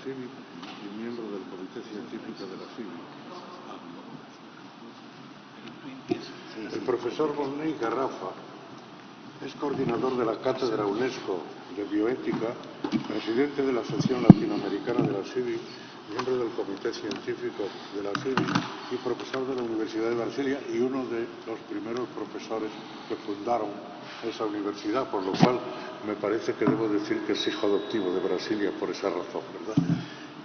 CIVIC y miembro del Comité Científico de la CIVIC. El profesor Volney Garrafa es coordinador de la Cátedra UNESCO de Bioética, presidente de la Sección Latinoamericana de la CIVIC, miembro del Comité Científico de la CIVIC y profesor de la Universidad de Brasilia y uno de los primeros profesores que fundaron esa universidad, por lo cual me parece que debo decir que es hijo adoptivo de Brasilia por esa razón, ¿verdad?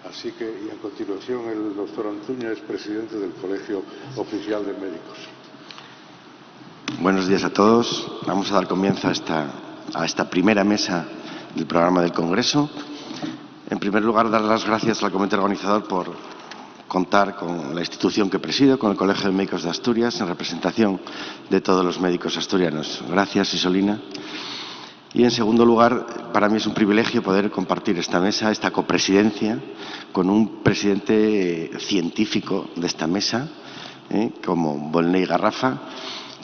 Así que, y a continuación, el doctor Antuña es presidente del Colegio Oficial de Médicos. Buenos días a todos. Vamos a dar comienzo a esta primera mesa del programa del Congreso. En primer lugar, dar las gracias al comité organizador por contar con la institución que presido, con el Colegio de Médicos de Asturias, en representación de todos los médicos asturianos. Gracias, Isolina. Y en segundo lugar, para mí es un privilegio poder compartir esta mesa, esta copresidencia, con un presidente científico de esta mesa, como Volney Garrafa,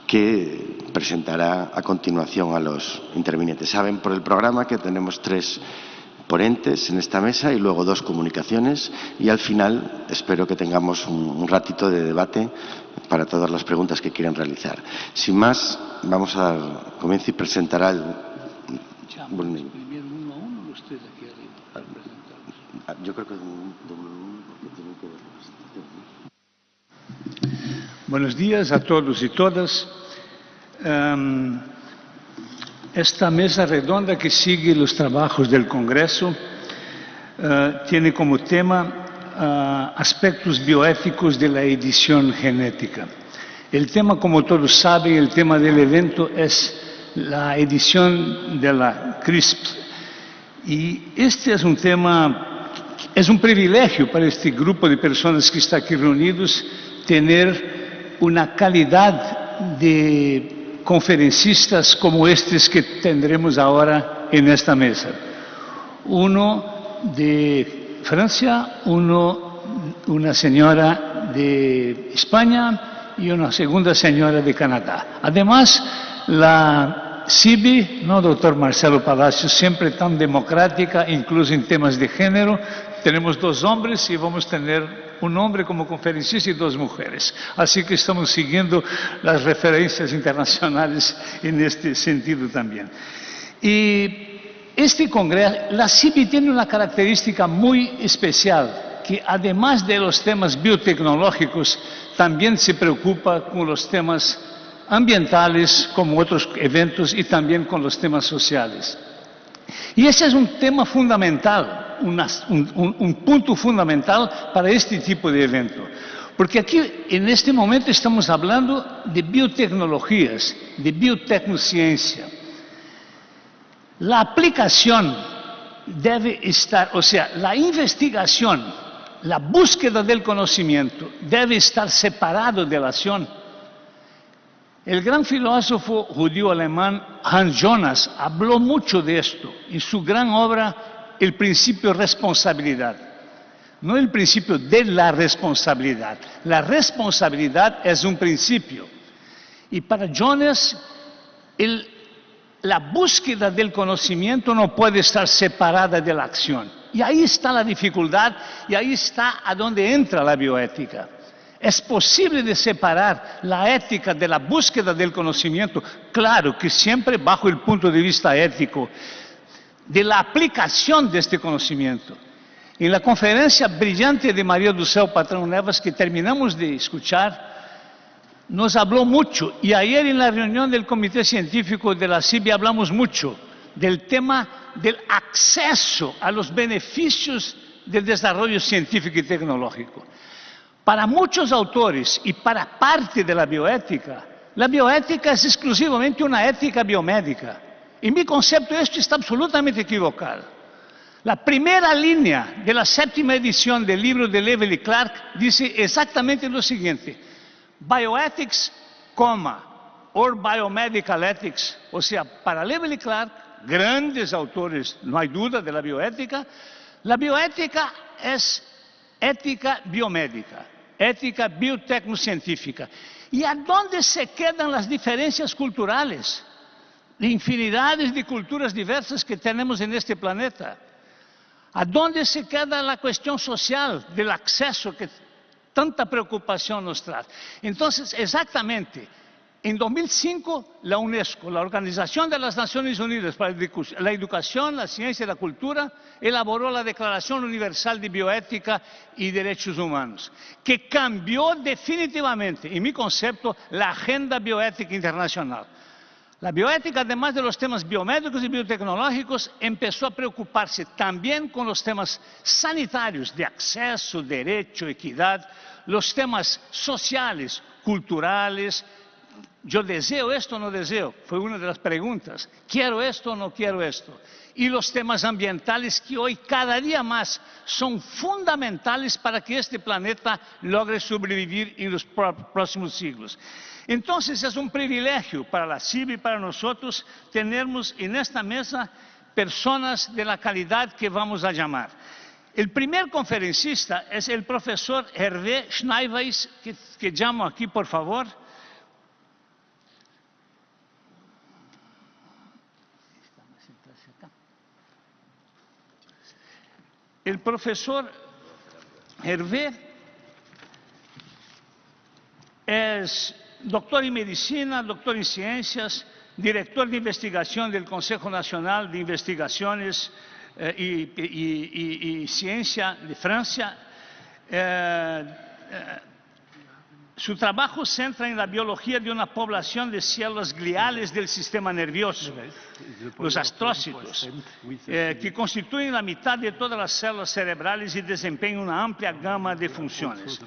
que presentará a continuación a los intervinientes. Saben por el programa que tenemos 3 ponentes en esta mesa y luego 2 comunicaciones, y al final espero que tengamos un ratito de debate para todas las preguntas que quieran realizar. Sin más, vamos a dar comienzo y presentará el... Volney. Uno a uno, usted aquí arriba para presentarlos. Yo creo que de uno porque tienen que verlos. Buenos días a todos y todas. Esta mesa redonda que sigue los trabajos del Congreso tiene como tema aspectos bioéticos de la edición genética. El tema, como todos saben, el tema del evento es la edición de la CRISPR. Y este es un tema, es un privilegio para este grupo de personas que está aquí reunidos tener una calidad de conferencistas como estos que tendremos ahora en esta mesa. Uno de Francia, una señora de España y una segunda señora de Canadá. Además, la CIBI, ¿no, doctor Marcelo Palacios? Siempre tan democrática, incluso en temas de género. Tenemos 2 hombres y vamos a tener un hombre como conferencista y 2 mujeres. Así que estamos siguiendo las referencias internacionales en este sentido también. Y este congreso, la CIBI tiene una característica muy especial, que además de los temas biotecnológicos, también se preocupa con los temas ambientales, como otros eventos, y también con los temas sociales. Y ese es un tema fundamental, un punto fundamental para este tipo de evento. Porque aquí, en este momento, estamos hablando de biotecnologías, de biotecnociencia. La aplicación debe estar, o sea, la investigación, la búsqueda del conocimiento debe estar separado de la acción. El gran filósofo judío alemán Hans Jonas habló mucho de esto en su gran obra El principio de responsabilidad. No el principio de la responsabilidad. La responsabilidad es un principio. Y para Jonas, la búsqueda del conocimiento no puede estar separada de la acción. Y ahí está la dificultad y ahí está a donde entra la bioética. ¿Es posible de separar la ética de la búsqueda del conocimiento? Claro que siempre bajo el punto de vista ético, de la aplicación de este conocimiento. En la conferencia brillante de María do Céu Patrão Neves que terminamos de escuchar, nos habló mucho, y ayer en la reunión del Comité Científico de la CIBI hablamos mucho del tema del acceso a los beneficios del desarrollo científico y tecnológico. Para muchos autores y para parte de la bioética es exclusivamente una ética biomédica. En mi concepto esto está absolutamente equivocado. La primera línea de la 7ª edición del libro de Levy Clark dice exactamente lo siguiente: Bioethics, or Biomedical Ethics. O sea, para Levy Clark, grandes autores, no hay duda de la bioética es ética biomédica. Ética biotecnocientífica. ¿Y a dónde se quedan las diferencias culturales? De infinidades de culturas diversas que tenemos en este planeta. ¿A dónde se queda la cuestión social del acceso que tanta preocupación nos trae? Entonces, exactamente, en 2005, la UNESCO, la Organización de las Naciones Unidas para la Educación, la Ciencia y la Cultura, elaboró la Declaración Universal de Bioética y Derechos Humanos, que cambió definitivamente, en mi concepto, la agenda bioética internacional. La bioética, además de los temas biomédicos y biotecnológicos, empezó a preocuparse también con los temas sanitarios de acceso, derecho, equidad, los temas sociales, culturales. Yo deseo esto o no deseo, fue una de las preguntas. ¿Quiero esto o no quiero esto? Y los temas ambientales que hoy cada día más son fundamentales para que este planeta logre sobrevivir en los próximos siglos. Entonces es un privilegio para la CIB y para nosotros tenermos en esta mesa personas de la calidad que vamos a llamar. El primer conferencista es el profesor Hervé Schneeweis, que llamo aquí por favor. El profesor Hervé es doctor en medicina, doctor en ciencias, director de investigación del Consejo Nacional de Investigaciones y Ciencia de Francia. Su trabajo se centra en la biología de una población de células gliales del sistema nervioso, los astrócitos, que constituyen la mitad de todas las células cerebrales y desempeñan una amplia gama de funciones.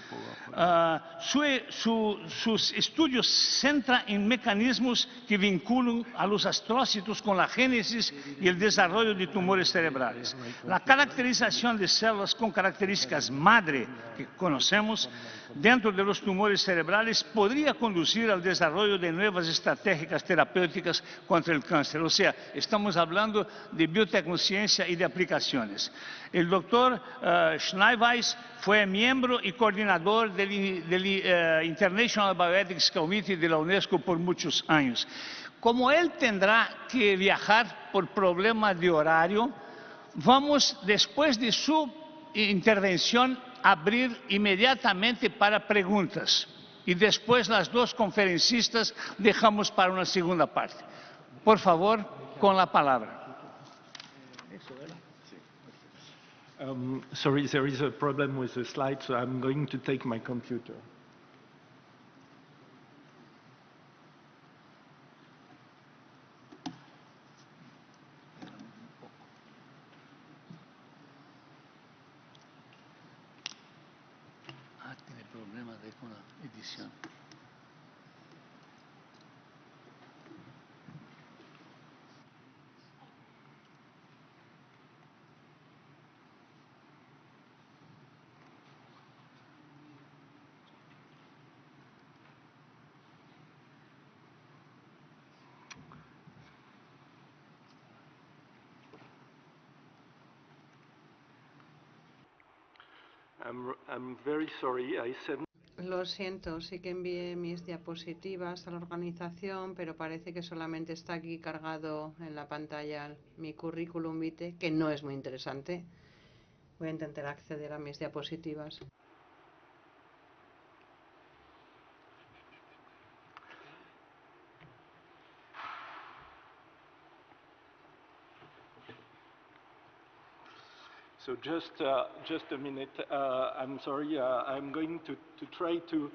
Sus estudios se centran en mecanismos que vinculan a los astrócitos con la génesis y el desarrollo de tumores cerebrales. La caracterización de células con características madre que conocemos dentro de los tumores cerebrales podría conducir al desarrollo de nuevas estrategias terapéuticas contra el cáncer. O sea, estamos hablando de biotecnología y de aplicaciones. El doctor Schneeweis fue miembro y coordinador del International Bioethics Committee de la UNESCO por muchos años. Como él tendrá que viajar por problemas de horario, vamos, después de su intervención, abrir inmediatamente para preguntas y después las dos conferencistas dejamos para una segunda parte. Por favor, con la palabra. Sorry, there is a problem with the slide, so I'm going to take my computer. Tiene problemas con la edición. I'm very sorry, I sent... Lo siento, sí que envié mis diapositivas a la organización, pero parece que solamente está aquí cargado en la pantalla mi currículum vitae, que no es muy interesante. Voy a intentar acceder a mis diapositivas. So just a minute. I'm sorry. I'm going to try to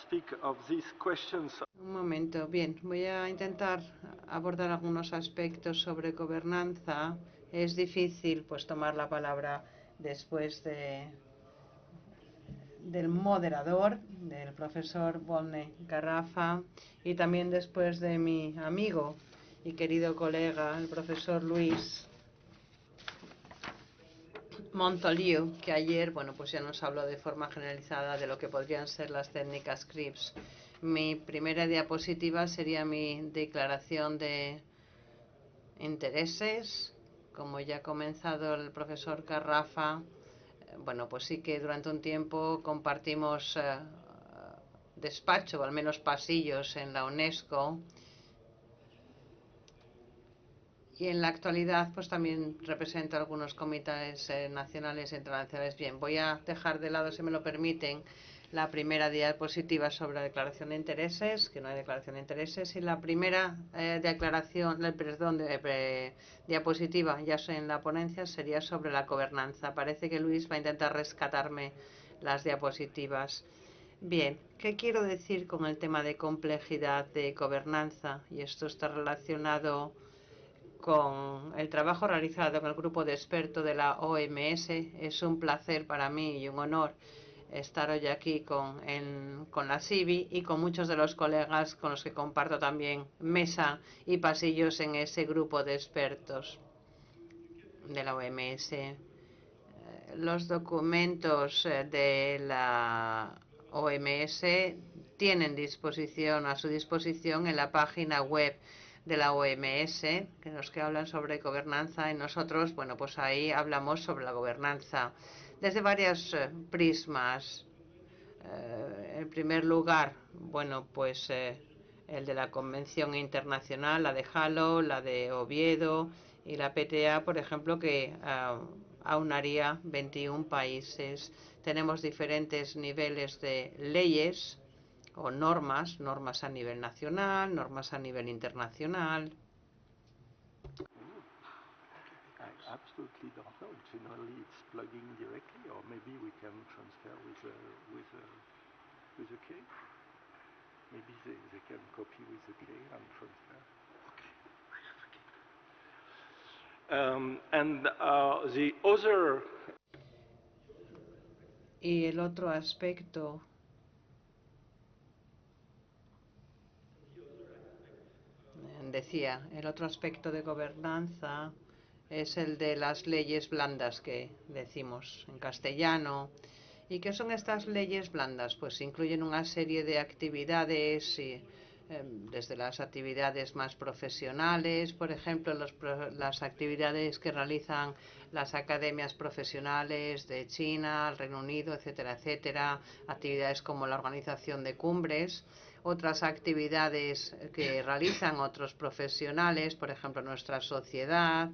speak of these questions. Un momento. Bien, voy a intentar abordar algunos aspectos sobre gobernanza. Es difícil, pues, tomar la palabra después del moderador, del profesor Volney Garrafa, y también después de mi amigo y querido colega, el profesor Luis Montoliu, que ayer, bueno, pues ya nos habló de forma generalizada de lo que podrían ser las técnicas CRISPR. Mi primera diapositiva sería mi declaración de intereses. Como ya ha comenzado el profesor Garrafa, bueno, pues sí que durante un tiempo compartimos despacho, o al menos pasillos en la UNESCO. Y en la actualidad, pues también represento algunos comités nacionales e internacionales. Bien, voy a dejar de lado, si me lo permiten, la primera diapositiva sobre la declaración de intereses, que no hay declaración de intereses, y la primera diapositiva, ya en la ponencia, sería sobre la gobernanza. Parece que Luis va a intentar rescatarme las diapositivas. Bien, ¿qué quiero decir con el tema de complejidad de gobernanza? Y esto está relacionado con el trabajo realizado con el grupo de expertos de la OMS. Es un placer para mí y un honor estar hoy aquí con la CIVI y con muchos de los colegas con los que comparto también mesa y pasillos en ese grupo de expertos de la OMS. Los documentos de la OMS tienen a su disposición en la página web de la OMS, que los que hablan sobre gobernanza, y nosotros, bueno, pues ahí hablamos sobre la gobernanza desde varios prismas. En primer lugar, bueno, pues el de la Convención Internacional, la de Halo, la de Oviedo y la PTA, por ejemplo, que aunaría 21 países. Tenemos diferentes niveles de leyes o normas a nivel nacional, normas a nivel internacional. I absolutely don't know. Generally, it's plugging directly, or maybe we can transfer with a key. Maybe they can copy with the key and transfer. And the other. Y el otro aspecto el otro aspecto de gobernanza es el de las leyes blandas que decimos en castellano. ¿Y qué son estas leyes blandas? Pues incluyen una serie de actividades, desde las actividades más profesionales, por ejemplo, las actividades que realizan las academias profesionales de China, el Reino Unido, etcétera, etcétera, actividades como la organización de cumbres, otras actividades que realizan otros profesionales, por ejemplo, nuestra sociedad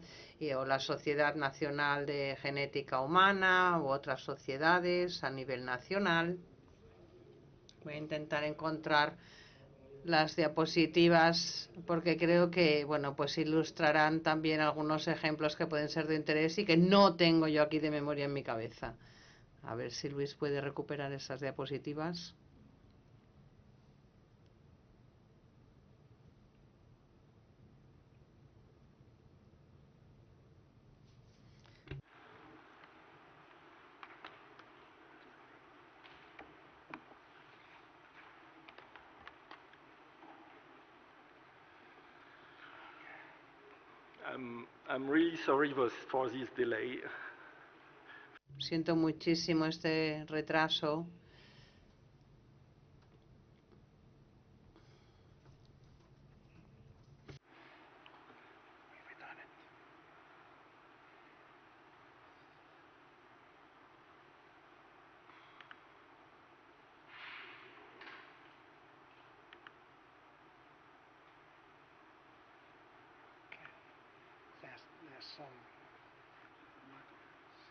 o la Sociedad Nacional de Genética Humana u otras sociedades a nivel nacional. Voy a intentar encontrar las diapositivas porque creo que, bueno, pues ilustrarán también algunos ejemplos que pueden ser de interés y que no tengo yo aquí de memoria en mi cabeza. A ver si Luis puede recuperar esas diapositivas. I'm really sorry for this delay. Siento muchísimo este retraso.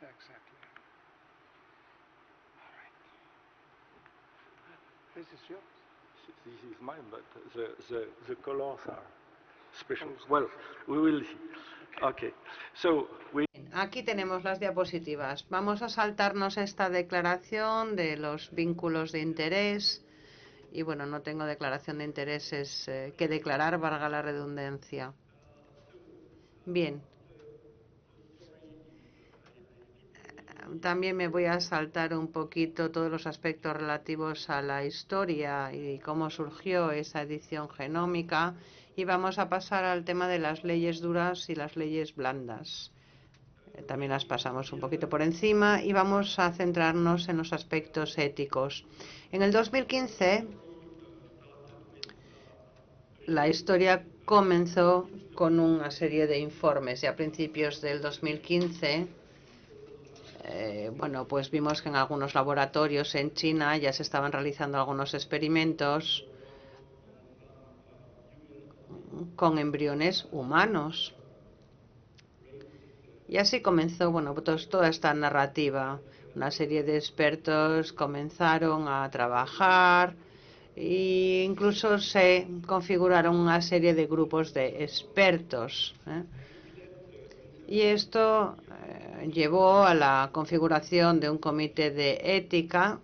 Exactly. All right. This is yours. This is mine, but the colors are special. Well, we will see. Okay. So Aquí tenemos las diapositivas. Vamos a saltarnos esta declaración de los vínculos de interés. Y bueno, no tengo declaración de intereses que declarar, valga la redundancia. Bien. También me voy a saltar un poquito todos los aspectos relativos a la historia y cómo surgió esa edición genómica. Y vamos a pasar al tema de las leyes duras y las leyes blandas. También las pasamos un poquito por encima y vamos a centrarnos en los aspectos éticos. En el 2015, la historia comenzó con una serie de informes y a principios del 2015, bueno, pues vimos que en algunos laboratorios en China ya se estaban realizando algunos experimentos con embriones humanos. Y así comenzó, bueno, pues toda esta narrativa. Una serie de expertos comenzaron a trabajar e incluso se configuraron una serie de grupos de expertos, Y esto llevó a la configuración de un comité de ética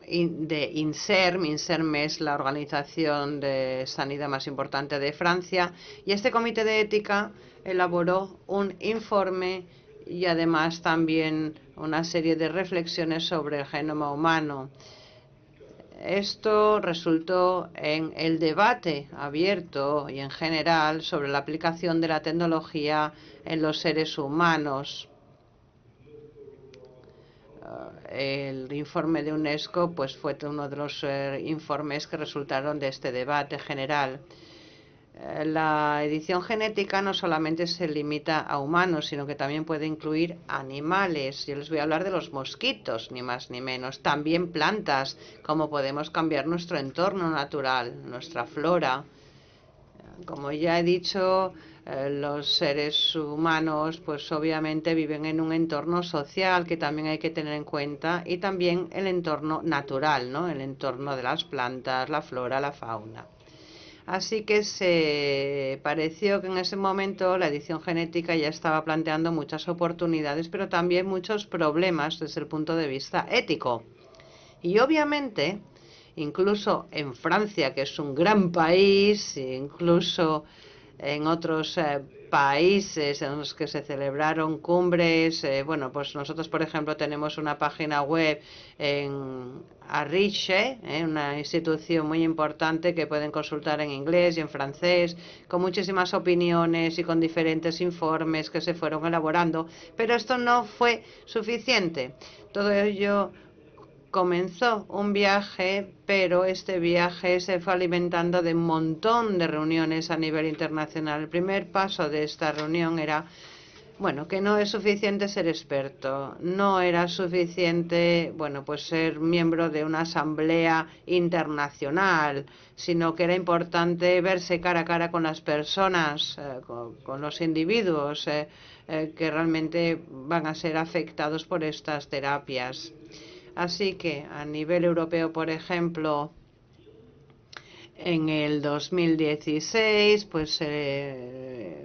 de INSERM. INSERM es la organización de sanidad más importante de Francia, y este comité de ética elaboró un informe y además también una serie de reflexiones sobre el genoma humano. Esto resultó en el debate abierto y en general sobre la aplicación de la tecnología en los seres humanos. El informe de UNESCO pues fue uno de los informes que resultaron de este debate general. La edición genética no solamente se limita a humanos, sino que también puede incluir animales. Yo les voy a hablar de los mosquitos, ni más ni menos. También plantas, cómo podemos cambiar nuestro entorno natural, nuestra flora. Como ya he dicho, los seres humanos pues obviamente viven en un entorno social que también hay que tener en cuenta, y también el entorno natural, ¿no? El entorno de las plantas, la flora, la fauna. Así que se pareció que en ese momento la edición genética ya estaba planteando muchas oportunidades, pero también muchos problemas desde el punto de vista ético. Y obviamente, incluso en Francia, que es un gran país, incluso en otros países en los que se celebraron cumbres, bueno, pues nosotros, por ejemplo, tenemos una página web en Arriche, una institución muy importante que pueden consultar en inglés y en francés, con muchísimas opiniones y con diferentes informes que se fueron elaborando, pero esto no fue suficiente. Todo ello comenzó un viaje, pero este viaje se fue alimentando de un montón de reuniones a nivel internacional. El primer paso de esta reunión era, bueno, que no es suficiente ser experto, no era suficiente, bueno, pues ser miembro de una asamblea internacional, sino que era importante verse cara a cara con las personas, con los individuos que realmente van a ser afectados por estas terapias. Así que a nivel europeo, por ejemplo, en el 2016 pues se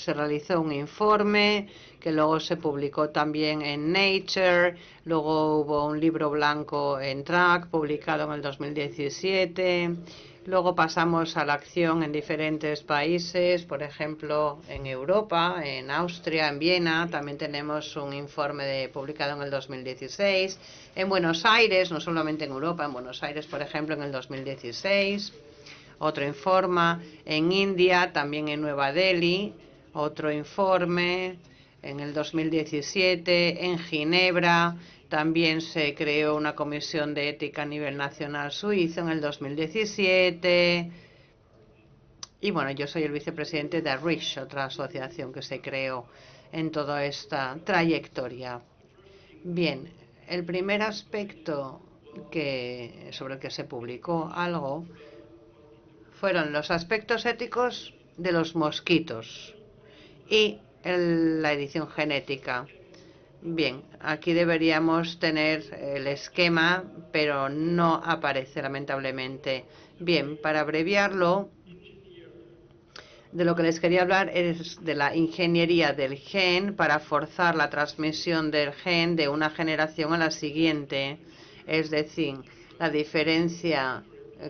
realizó un informe que luego se publicó también en Nature, luego hubo un libro blanco en Track publicado en el 2017. Luego pasamos a la acción en diferentes países, por ejemplo, en Europa, en Austria, en Viena, también tenemos un informe publicado en el 2016. En Buenos Aires, no solamente en Europa, en Buenos Aires, por ejemplo, en el 2016. Otro informe en India, también en Nueva Delhi, otro informe en el 2017, en Ginebra. También se creó una comisión de ética a nivel nacional suizo en el 2017. Y bueno, yo soy el vicepresidente de RICH, otra asociación que se creó en toda esta trayectoria. Bien, el primer aspecto sobre el que se publicó algo fueron los aspectos éticos de los mosquitos y la edición genética. Bien, aquí deberíamos tener el esquema, pero no aparece lamentablemente. Bien, para abreviarlo, de lo que les quería hablar es de la ingeniería del gen para forzar la transmisión del gen de una generación a la siguiente. Es decir, la diferencia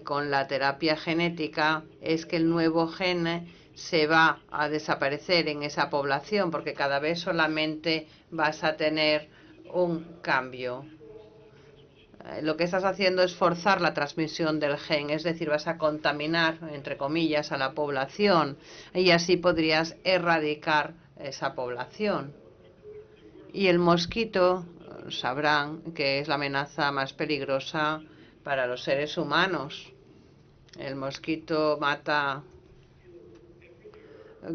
con la terapia genética es que el nuevo gen se va a desaparecer en esa población porque cada vez solamente vas a tener un cambio. Lo que estás haciendo es forzar la transmisión del gen, es decir, vas a contaminar, entre comillas, a la población y así podrías erradicar esa población. Y el mosquito, sabrán que es la amenaza más peligrosa para los seres humanos. El mosquito mata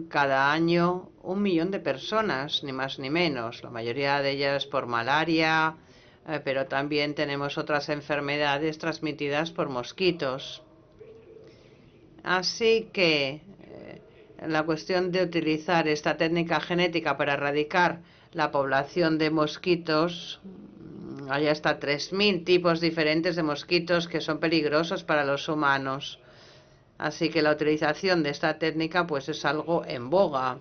cada año 1 millón de personas, ni más ni menos, la mayoría de ellas por malaria, pero también tenemos otras enfermedades transmitidas por mosquitos. Así que la cuestión de utilizar esta técnica genética para erradicar la población de mosquitos. Hay hasta 3000 tipos diferentes de mosquitos que son peligrosos para los humanos. Así que la utilización de esta técnica pues es algo en boga.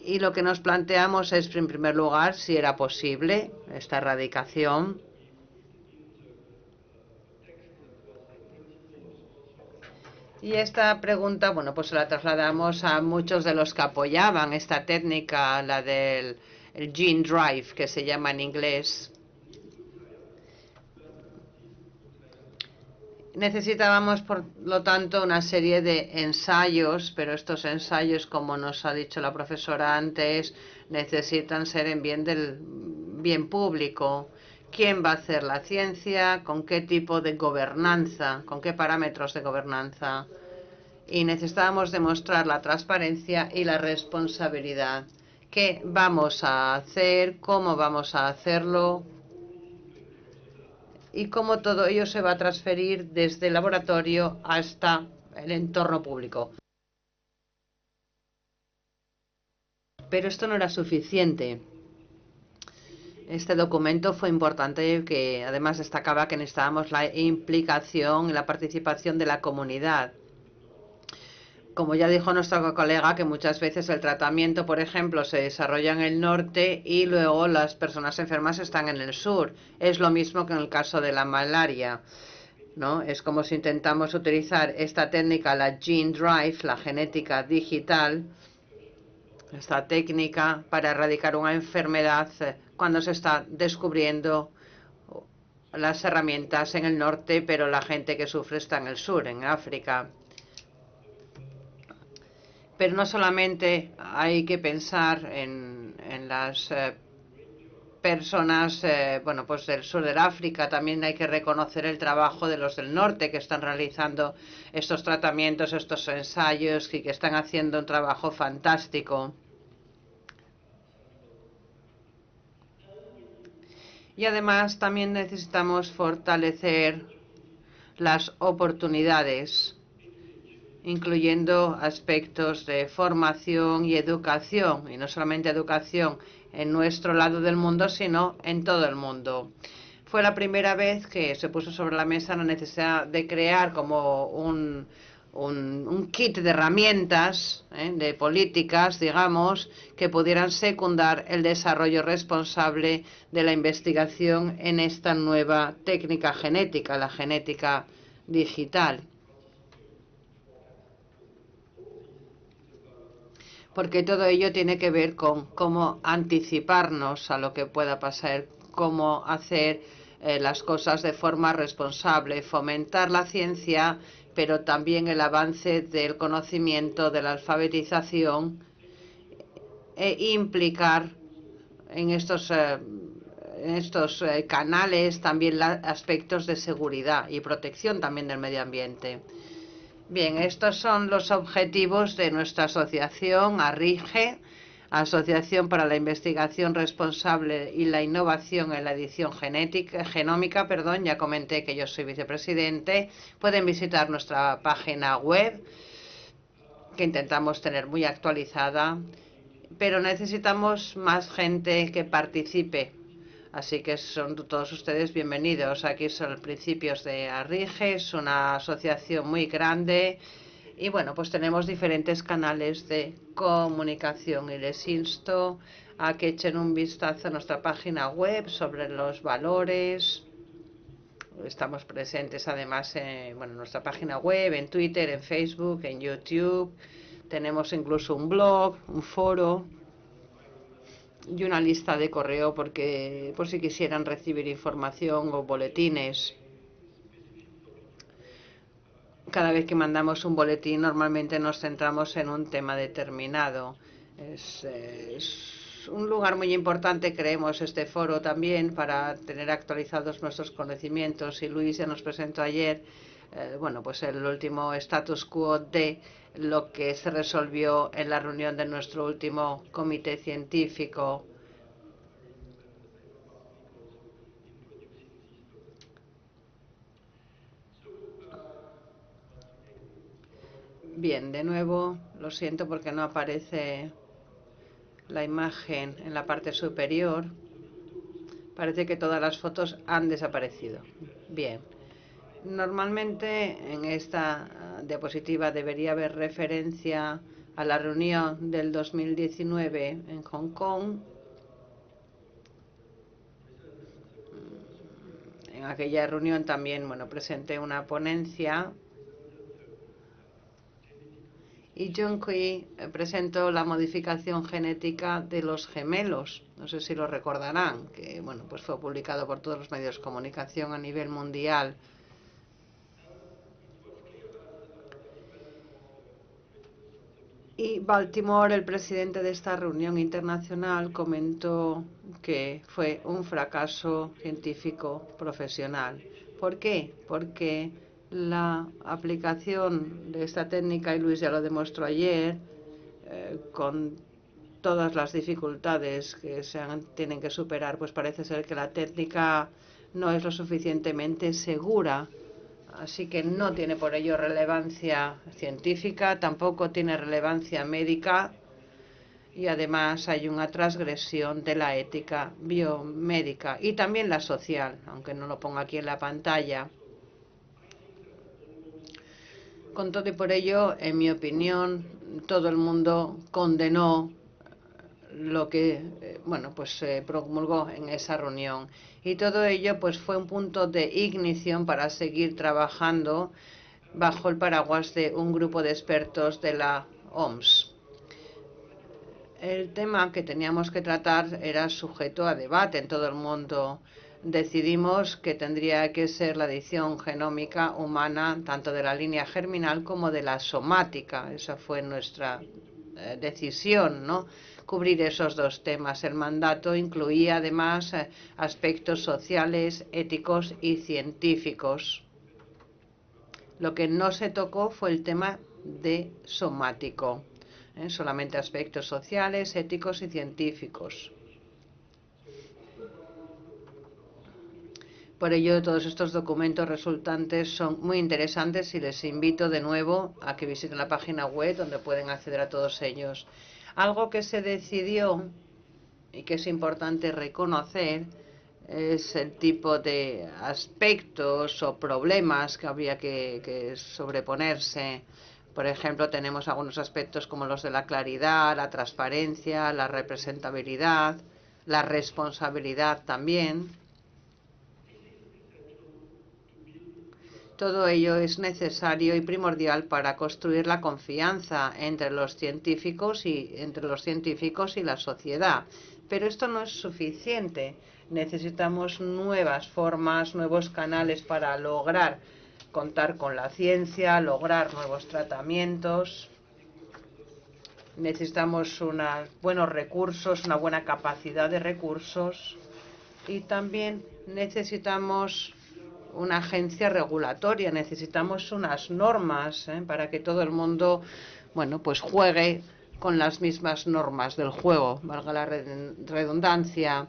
Y lo que nos planteamos es, en primer lugar, si era posible esta erradicación. Y esta pregunta, bueno, pues se la trasladamos a muchos de los que apoyaban esta técnica, la del gene drive, que se llama en inglés. Necesitábamos, por lo tanto, una serie de ensayos, pero estos ensayos, como nos ha dicho la profesora antes, necesitan ser en bien del bien público. ¿Quién va a hacer la ciencia? ¿Con qué tipo de gobernanza? ¿Con qué parámetros de gobernanza? Y necesitábamos demostrar la transparencia y la responsabilidad. ¿Qué vamos a hacer? ¿Cómo vamos a hacerlo? Y cómo todo ello se va a transferir desde el laboratorio hasta el entorno público. Pero esto no era suficiente. Este documento fue importante, que además destacaba que necesitábamos la implicación y la participación de la comunidad. Como ya dijo nuestro colega, que muchas veces el tratamiento, por ejemplo, se desarrolla en el norte y luego las personas enfermas están en el sur. Es lo mismo que en el caso de la malaria, ¿no? Es como si intentamos utilizar esta técnica, la gene drive, la genética digital, esta técnica para erradicar una enfermedad cuando se está descubriendo las herramientas en el norte, pero la gente que sufre está en el sur, en África. Pero no solamente hay que pensar en las personas bueno, pues del sur del África, también hay que reconocer el trabajo de los del norte que están realizando estos tratamientos, estos ensayos y que están haciendo un trabajo fantástico. Y además también necesitamos fortalecer las oportunidades, incluyendo aspectos de formación y educación, y no solamente educación en nuestro lado del mundo, sino en todo el mundo. Fue la primera vez que se puso sobre la mesa la necesidad de crear como un kit de herramientas, de políticas, digamos, que pudieran secundar el desarrollo responsable de la investigación en esta nueva técnica genética, la genética digital. Porque todo ello tiene que ver con cómo anticiparnos a lo que pueda pasar, cómo hacer las cosas de forma responsable, fomentar la ciencia, pero también el avance del conocimiento, de la alfabetización, e implicar en estos canales también aspectos de seguridad y protección también del medio ambiente. Bien, estos son los objetivos de nuestra asociación, ARIGE, Asociación para la Investigación Responsable y la Innovación en la Edición Genómica. Ya comenté que yo soy vicepresidente. Pueden visitar nuestra página web, que intentamos tener muy actualizada, pero necesitamos más gente que participe. Así que son todos ustedes bienvenidos. Aquí son principios de ARIGE, es una asociación muy grande y bueno, pues tenemos diferentes canales de comunicación y les insto a que echen un vistazo a nuestra página web sobre los valores. Estamos presentes además en nuestra página web, en Twitter, en Facebook, en YouTube. Tenemos incluso un blog, un foro y una lista de correo por si quisieran recibir información o boletines. Cada vez que mandamos un boletín normalmente nos centramos en un tema determinado. Es un lugar muy importante, creemos, este foro también para tener actualizados nuestros conocimientos. Y Luis ya nos presentó ayer pues el último status quo de lo que se resolvió en la reunión de nuestro último comité científico. Bien, de nuevo, lo siento porque no aparece la imagen en la parte superior. Parece que todas las fotos han desaparecido. Bien. Normalmente en esta diapositiva debería haber referencia a la reunión del 2019 en Hong Kong. En aquella reunión también, presenté una ponencia. Y John Kui presentó la modificación genética de los gemelos. No sé si lo recordarán, que pues fue publicado por todos los medios de comunicación a nivel mundial. Y Baltimore, el presidente de esta reunión internacional, comentó que fue un fracaso científico profesional. ¿Por qué? Porque la aplicación de esta técnica, y Luis ya lo demostró ayer, con todas las dificultades que tienen que superar, pues parece ser que la técnica no es lo suficientemente segura. Así que no tiene por ello relevancia científica, tampoco tiene relevancia médica y además hay una transgresión de la ética biomédica y también la social, aunque no lo ponga aquí en la pantalla. Con todo y por ello, en mi opinión, todo el mundo condenó lo que se promulgó en esa reunión, y todo ello pues fue un punto de ignición para seguir trabajando bajo el paraguas de un grupo de expertos de la OMS. El tema que teníamos que tratar era sujeto a debate en todo el mundo. Decidimos que tendría que ser la edición genómica humana tanto de la línea germinal como de la somática. Esa fue nuestra decisión, ¿no? Cubrir esos dos temas. El mandato incluía además aspectos sociales, éticos y científicos. Lo que no se tocó fue el tema de somático, solamente aspectos sociales, éticos y científicos. Por ello, todos estos documentos resultantes son muy interesantes y les invito de nuevo a que visiten la página web donde pueden acceder a todos ellos. Algo que se decidió y que es importante reconocer es el tipo de aspectos o problemas que habría que sobreponerse. Por ejemplo, tenemos algunos aspectos como los de la claridad, la transparencia, la representabilidad, la responsabilidad también. Todo ello es necesario y primordial para construir la confianza entre los científicos y la sociedad. Pero esto no es suficiente. Necesitamos nuevas formas, nuevos canales para lograr contar con la ciencia, lograr nuevos tratamientos. Necesitamos unos buenos recursos, una buena capacidad de recursos, y también necesitamos una agencia regulatoria, necesitamos unas normas para que todo el mundo juegue con las mismas normas del juego, valga la redundancia.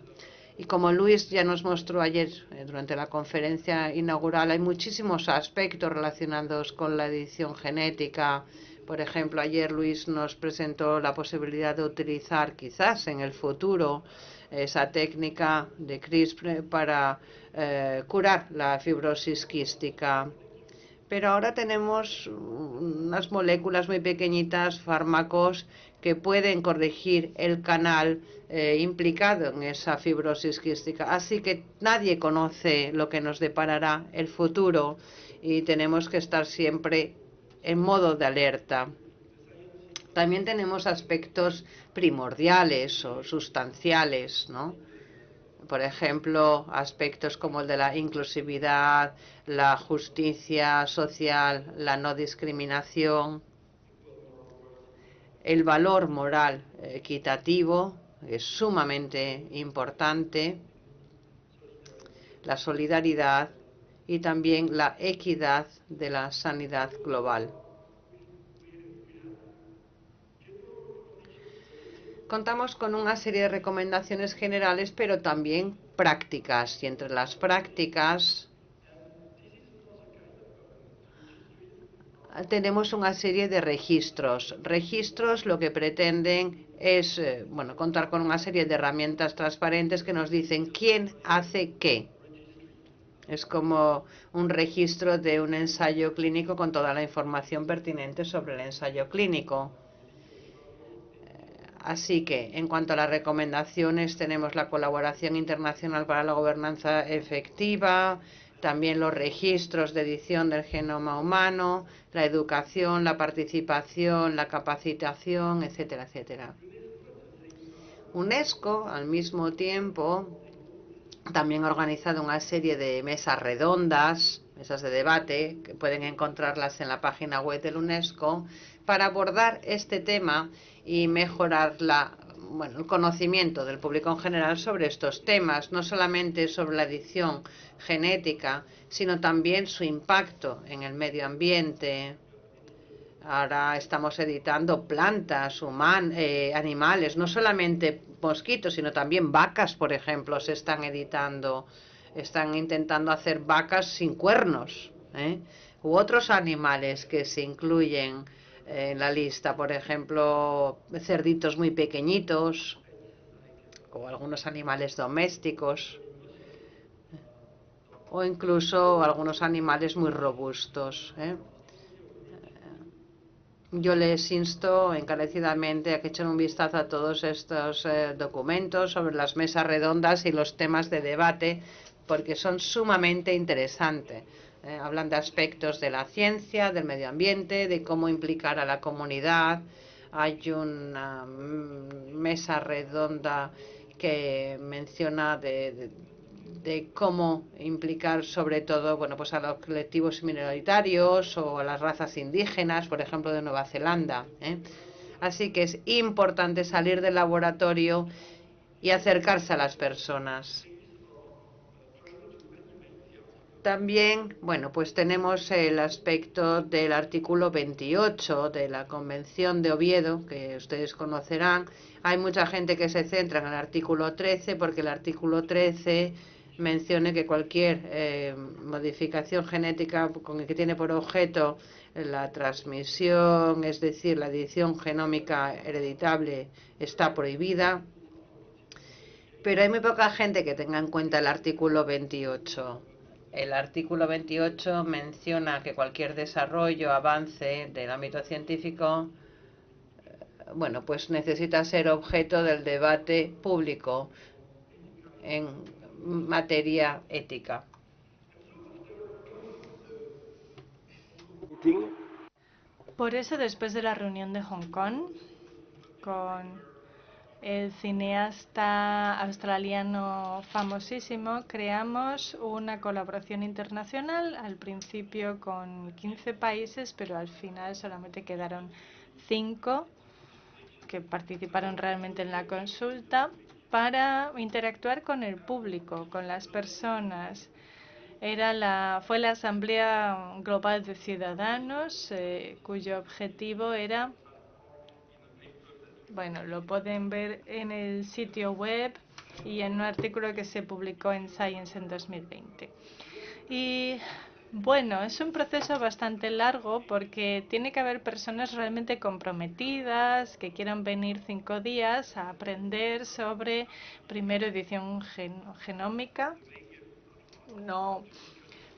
Y como Luis ya nos mostró ayer durante la conferencia inaugural, hay muchísimos aspectos relacionados con la edición genética. Por ejemplo, ayer Luis nos presentó la posibilidad de utilizar quizás en el futuro esa técnica de CRISPR para curar la fibrosis quística. Pero ahora tenemos unas moléculas muy pequeñitas, fármacos, que pueden corregir el canal implicado en esa fibrosis quística. Así que nadie conoce lo que nos deparará el futuro y tenemos que estar siempre en modo de alerta. También tenemos aspectos primordiales o sustanciales, ¿no? Por ejemplo, aspectos como el de la inclusividad, la justicia social, la no discriminación, el valor moral equitativo es sumamente importante, la solidaridad y también la equidad de la sanidad global. Contamos con una serie de recomendaciones generales, pero también prácticas. Y entre las prácticas tenemos una serie de registros. Registros lo que pretenden es bueno, contar con una serie de herramientas transparentes que nos dicen quién hace qué. Es como un registro de un ensayo clínico con toda la información pertinente sobre el ensayo clínico. Así que, en cuanto a las recomendaciones, tenemos la colaboración internacional para la gobernanza efectiva, también los registros de edición del genoma humano, la educación, la participación, la capacitación, etcétera, etcétera. UNESCO, al mismo tiempo, también ha organizado una serie de mesas redondas, mesas de debate, que pueden encontrarlas en la página web del UNESCO, para abordar este tema y mejorar el conocimiento del público en general sobre estos temas, no solamente sobre la edición genética, sino también su impacto en el medio ambiente. Ahora estamos editando plantas, animales, no solamente mosquitos, sino también vacas, por ejemplo, se están editando. Están intentando hacer vacas sin cuernos, u otros animales que se incluyen en la lista, por ejemplo, cerditos muy pequeñitos o algunos animales domésticos o incluso algunos animales muy robustos. Yo les insto encarecidamente a que echen un vistazo a todos estos documentos sobre las mesas redondas y los temas de debate, porque son sumamente interesantes. Hablan de aspectos de la ciencia, del medio ambiente, de cómo implicar a la comunidad. Hay una mesa redonda que menciona de cómo implicar sobre todo pues a los colectivos minoritarios o a las razas indígenas, por ejemplo, de Nueva Zelanda. Así que es importante salir del laboratorio y acercarse a las personas. También, pues tenemos el aspecto del artículo 28 de la Convención de Oviedo, que ustedes conocerán. Hay mucha gente que se centra en el artículo 13, porque el artículo 13 menciona que cualquier modificación genética que tiene por objeto la transmisión, es decir, la edición genómica hereditable, está prohibida. Pero hay muy poca gente que tenga en cuenta el artículo 28. El artículo 28 menciona que cualquier desarrollo, avance del ámbito científico, pues necesita ser objeto del debate público en materia ética. Por eso, después de la reunión de Hong Kong con el cineasta australiano famosísimo, creamos una colaboración internacional, al principio con 15 países, pero al final solamente quedaron 5 que participaron realmente en la consulta, para interactuar con el público, con las personas. Fue la Asamblea Global de Ciudadanos, cuyo objetivo era, lo pueden ver en el sitio web y en un artículo que se publicó en Science en 2020. Y es un proceso bastante largo, porque tiene que haber personas realmente comprometidas que quieran venir 5 días a aprender sobre, primero, edición genómica, no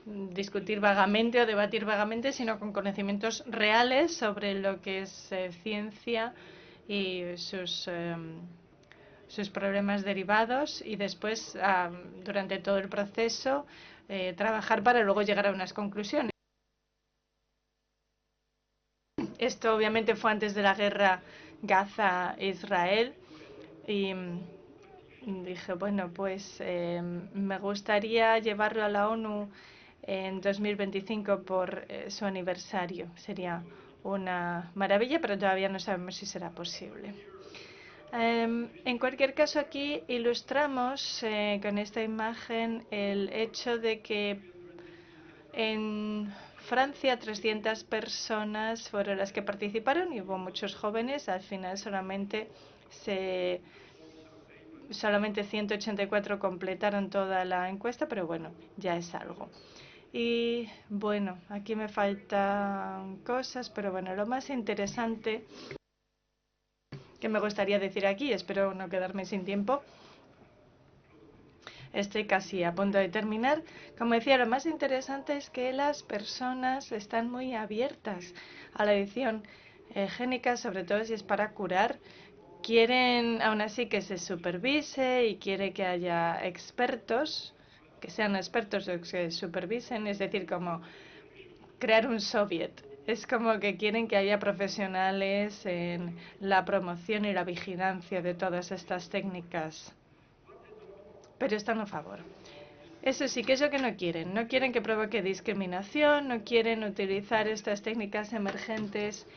discutir vagamente o debatir vagamente, sino con conocimientos reales sobre lo que es ciencia y sus problemas derivados, y después, durante todo el proceso, trabajar para luego llegar a unas conclusiones. Esto obviamente fue antes de la guerra Gaza-Israel, y dije, me gustaría llevarlo a la ONU en 2025 por su aniversario. Sería una maravilla, pero todavía no sabemos si será posible. En cualquier caso, aquí ilustramos con esta imagen el hecho de que en Francia 300 personas fueron las que participaron y hubo muchos jóvenes. Al final solamente 184 completaron toda la encuesta, pero ya es algo. Y bueno, aquí me faltan cosas, pero bueno, lo más interesante que me gustaría decir aquí, espero no quedarme sin tiempo, estoy casi a punto de terminar. Como decía, lo más interesante es que las personas están muy abiertas a la edición génica, sobre todo si es para curar. Quieren aún así que se supervise y quiere que haya expertos, que sean expertos los que supervisen, es decir, como crear un soviet. Es como que quieren que haya profesionales en la promoción y la vigilancia de todas estas técnicas, pero están a favor. Eso sí, que es lo que no quieren. No quieren que provoque discriminación, no quieren utilizar estas técnicas emergentes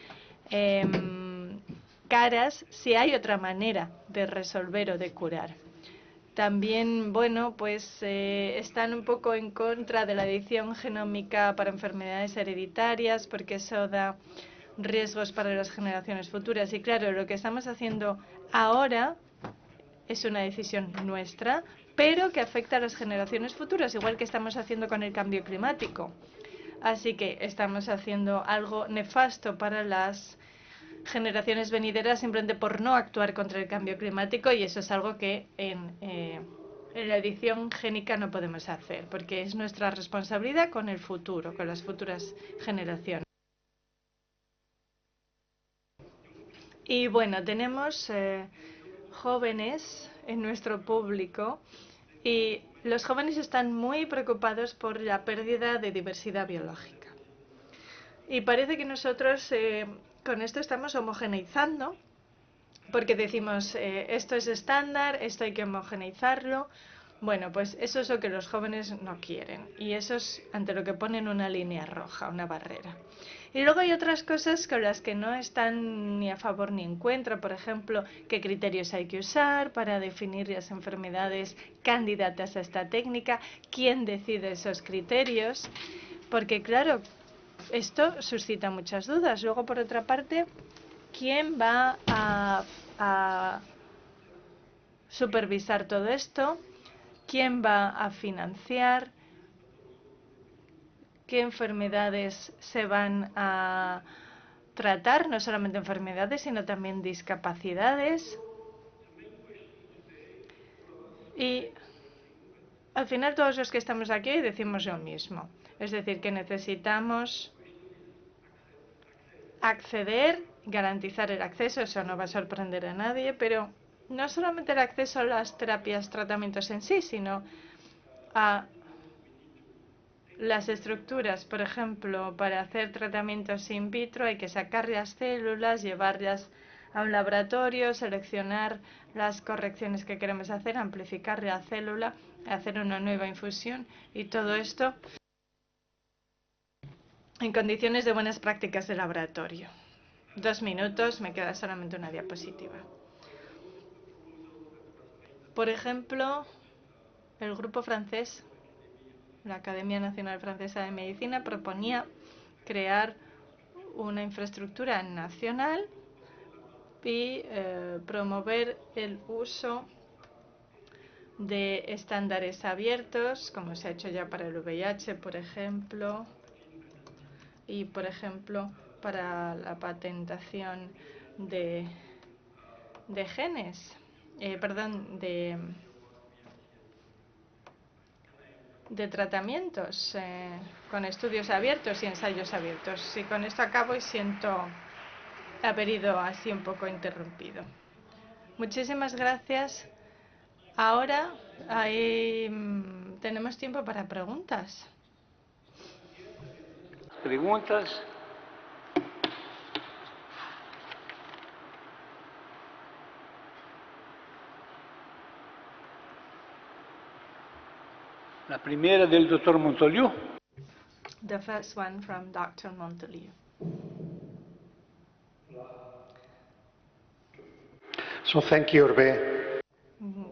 caras si hay otra manera de resolver o de curar. También, bueno, pues están un poco en contra de la edición genómica para enfermedades hereditarias porque eso da riesgos para las generaciones futuras. Y claro, lo que estamos haciendo ahora es una decisión nuestra, pero que afecta a las generaciones futuras, igual que estamos haciendo con el cambio climático. Así que estamos haciendo algo nefasto para las generaciones venideras simplemente por no actuar contra el cambio climático, y eso es algo que en la edición génica no podemos hacer, porque es nuestra responsabilidad con el futuro, con las futuras generaciones. Y bueno, tenemos jóvenes en nuestro público y los jóvenes están muy preocupados por la pérdida de diversidad biológica. Y parece que nosotros con esto estamos homogeneizando, porque decimos esto es estándar, esto hay que homogeneizarlo. Bueno, pues eso es lo que los jóvenes no quieren, y eso es ante lo que ponen una línea roja, una barrera. Y luego hay otras cosas con las que no están ni a favor ni en contra, por ejemplo, qué criterios hay que usar para definir las enfermedades candidatas a esta técnica, quién decide esos criterios, porque claro, esto suscita muchas dudas. Luego, por otra parte, ¿quién va a supervisar todo esto? ¿Quién va a financiar? ¿Qué enfermedades se van a tratar? No solamente enfermedades, sino también discapacidades. Y al final todos los que estamos aquí decimos lo mismo. Es decir, que necesitamos acceder, garantizar el acceso, eso no va a sorprender a nadie, pero no solamente el acceso a las terapias, tratamientos en sí, sino a las estructuras. Por ejemplo, para hacer tratamientos in vitro hay que sacar las células, llevarlas a un laboratorio, seleccionar las correcciones que queremos hacer, amplificar la célula, hacer una nueva infusión, y todo esto en condiciones de buenas prácticas de laboratorio. 2 minutos, me queda solamente una diapositiva. Por ejemplo, el grupo francés, la Academia Nacional Francesa de Medicina, proponía crear una infraestructura nacional y promover el uso de estándares abiertos, como se ha hecho ya para el VIH, por ejemplo, y por ejemplo para la patentación de genes, de tratamientos con estudios abiertos y ensayos abiertos. Y con esto acabo y siento haber ido así un poco interrumpido. Muchísimas gracias. Ahora tenemos tiempo para preguntas. Preguntas. La primera del Dr. Montoliu. The first one from Dr. Montoliu. So thank you, Hervé.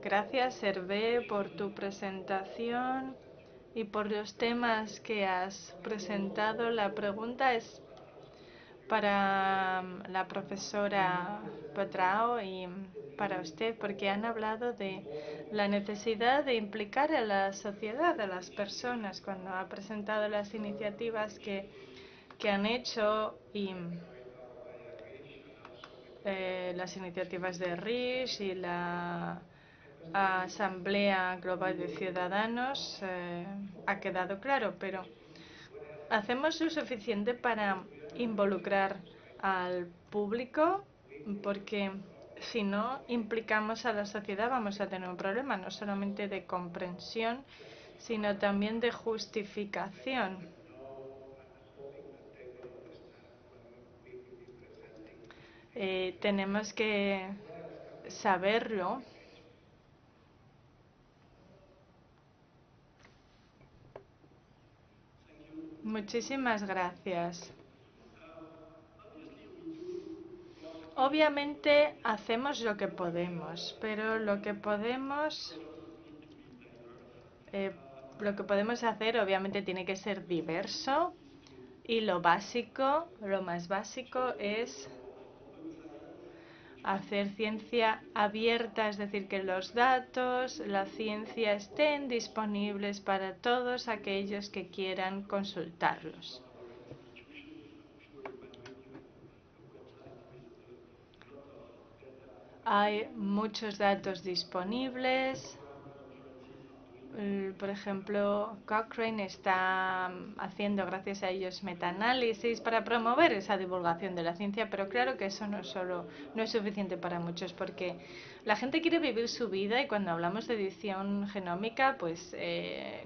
Gracias, Hervé, por tu presentación y por los temas que has presentado. La pregunta es para la profesora Petrao y para usted, porque han hablado de la necesidad de implicar a la sociedad, a las personas, cuando ha presentado las iniciativas que han hecho y las iniciativas de RIS y la Asamblea Global de Ciudadanos, ha quedado claro, pero ¿hacemos lo suficiente para involucrar al público? Porque si no implicamos a la sociedad vamos a tener un problema, no solamente de comprensión, sino también de justificación. Tenemos que saberlo. Muchísimas gracias. Obviamente hacemos lo que podemos, pero lo que podemos hacer obviamente tiene que ser diverso y lo básico, lo más básico es hacer ciencia abierta, es decir, que los datos, la ciencia estén disponibles para todos aquellos que quieran consultarlos. Hay muchos datos disponibles. Por ejemplo, Cochrane está haciendo, gracias a ellos, metaanálisis para promover esa divulgación de la ciencia, pero claro que eso no es suficiente para muchos, porque la gente quiere vivir su vida y cuando hablamos de edición genómica, pues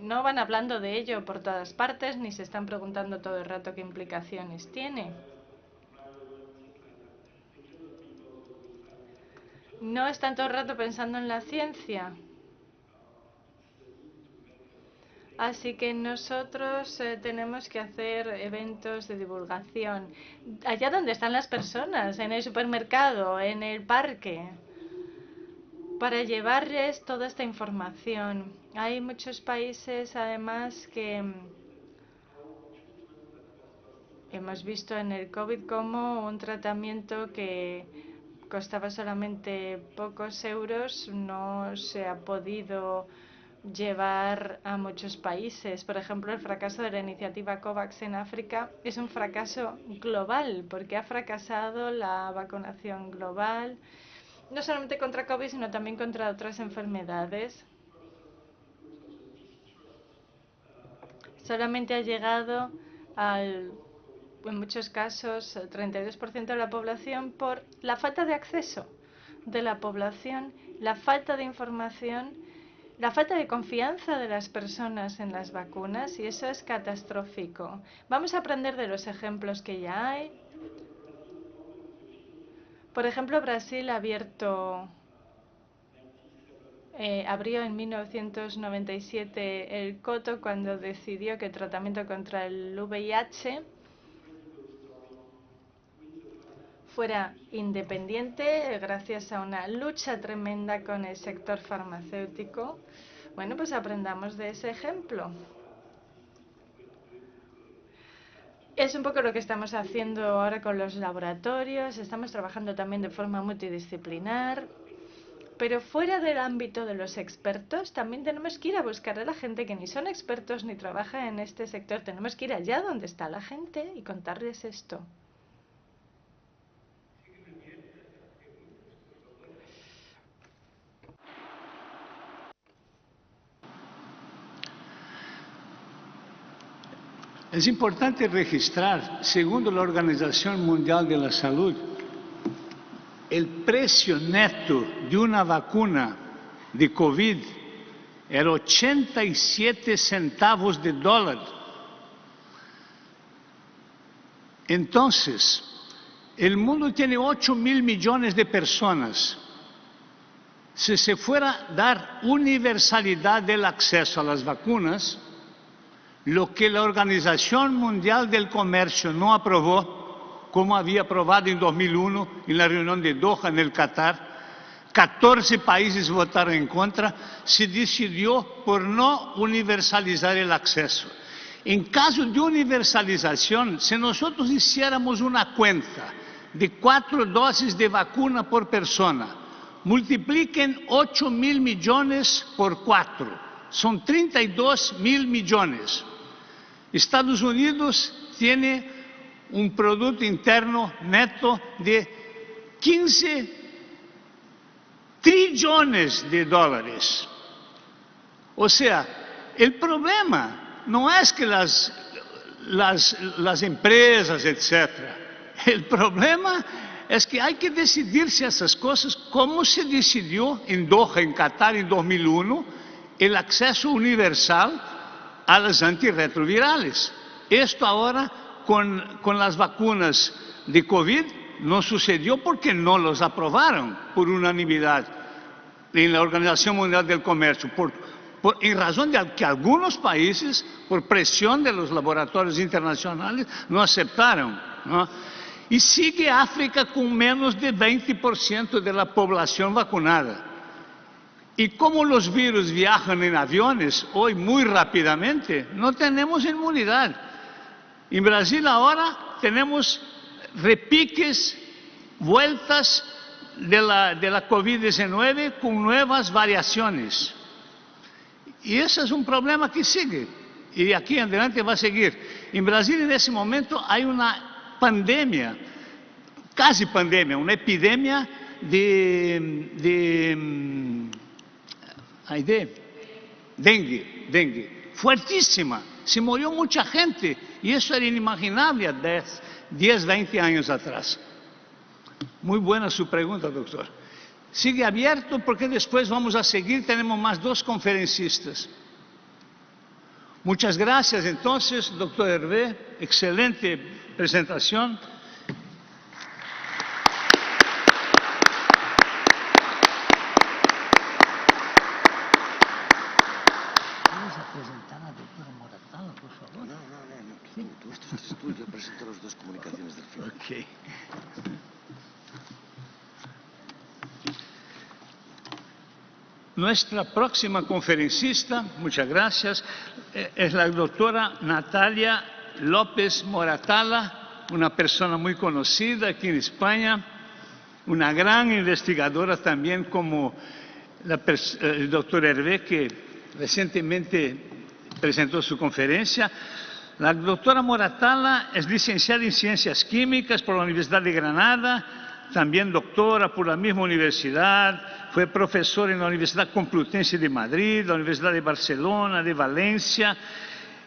no van hablando de ello por todas partes, ni se están preguntando todo el rato qué implicaciones tiene. No están todo el rato pensando en la ciencia. Así que nosotros tenemos que hacer eventos de divulgación allá donde están las personas, en el supermercado, en el parque, para llevarles toda esta información. Hay muchos países, además, que hemos visto en el COVID como un tratamiento que costaba solamente pocos euros no se ha podido llevar a muchos países. Por ejemplo, el fracaso de la iniciativa COVAX en África es un fracaso global, porque ha fracasado la vacunación global, no solamente contra COVID, sino también contra otras enfermedades. Solamente ha llegado en muchos casos, el 32% de la población por la falta de acceso de la población, la falta de información, la falta de confianza de las personas en las vacunas, y eso es catastrófico. Vamos a aprender de los ejemplos que ya hay. Por ejemplo, Brasil abrió en 1997 el coto cuando decidió que el tratamiento contra el VIH fuera independiente gracias a una lucha tremenda con el sector farmacéutico. Bueno, pues aprendamos de ese ejemplo. Es un poco lo que estamos haciendo ahora con los laboratorios. Estamos trabajando también de forma multidisciplinar. Pero fuera del ámbito de los expertos, también tenemos que ir a buscar a la gente que ni son expertos ni trabaja en este sector. Tenemos que ir allá donde está la gente y contarles esto. Es importante registrar, según la Organización Mundial de la Salud, el precio neto de una vacuna de COVID era 87 centavos de dólar. Entonces, el mundo tiene 8.000 millones de personas. Si se fuera a dar universalidad del acceso a las vacunas, lo que la Organización Mundial del Comercio no aprobó, como había aprobado en 2001 en la reunión de Doha en el Qatar, 14 países votaron en contra, se decidió por no universalizar el acceso. En caso de universalización, si nosotros hiciéramos una cuenta de 4 dosis de vacuna por persona, multipliquen 8.000 millones por 4. Son 32.000 millones. Estados Unidos tiene un Producto Interno Neto de 15 trillones de dólares. O sea, el problema no es que las empresas, etc. El problema es que hay que decidirse esas cosas como se decidió en Doha, en Qatar, en 2001, el acceso universal a las antirretrovirales. Esto ahora con las vacunas de COVID no sucedió porque no los aprobaron por unanimidad en la Organización Mundial del Comercio, en razón de que algunos países, por presión de los laboratorios internacionales, no aceptaron, ¿no? Y sigue África con menos de 20% de la población vacunada. Y como los virus viajan en aviones hoy muy rápidamente, no tenemos inmunidad. En Brasil ahora tenemos repiques, vueltas de la COVID-19 con nuevas variaciones. Y ese es un problema que sigue. Y de aquí en adelante va a seguir. En Brasil en ese momento hay una pandemia, casi pandemia, una epidemia de dengue, fuertísima. Se murió mucha gente y eso era inimaginable 10, 20 años atrás. Muy buena su pregunta, doctor. Sigue abierto porque después vamos a seguir, tenemos más 2 conferencistas. Muchas gracias entonces, doctor Hervé, excelente presentación. ¿Vamos a presentar a la doctora Moratala, por favor? No. Esto es tú, yo presento las 2 comunicaciones del final. Ok. Nuestra próxima conferencista, muchas gracias, es la doctora Natalia López Moratala, una persona muy conocida aquí en España, una gran investigadora también como el doctor Hervé, que recientemente presentó su conferencia. La doctora Moratala es licenciada en Ciencias Químicas por la Universidad de Granada, también doctora por la misma universidad, fue profesora en la Universidad Complutense de Madrid, la Universidad de Barcelona, de Valencia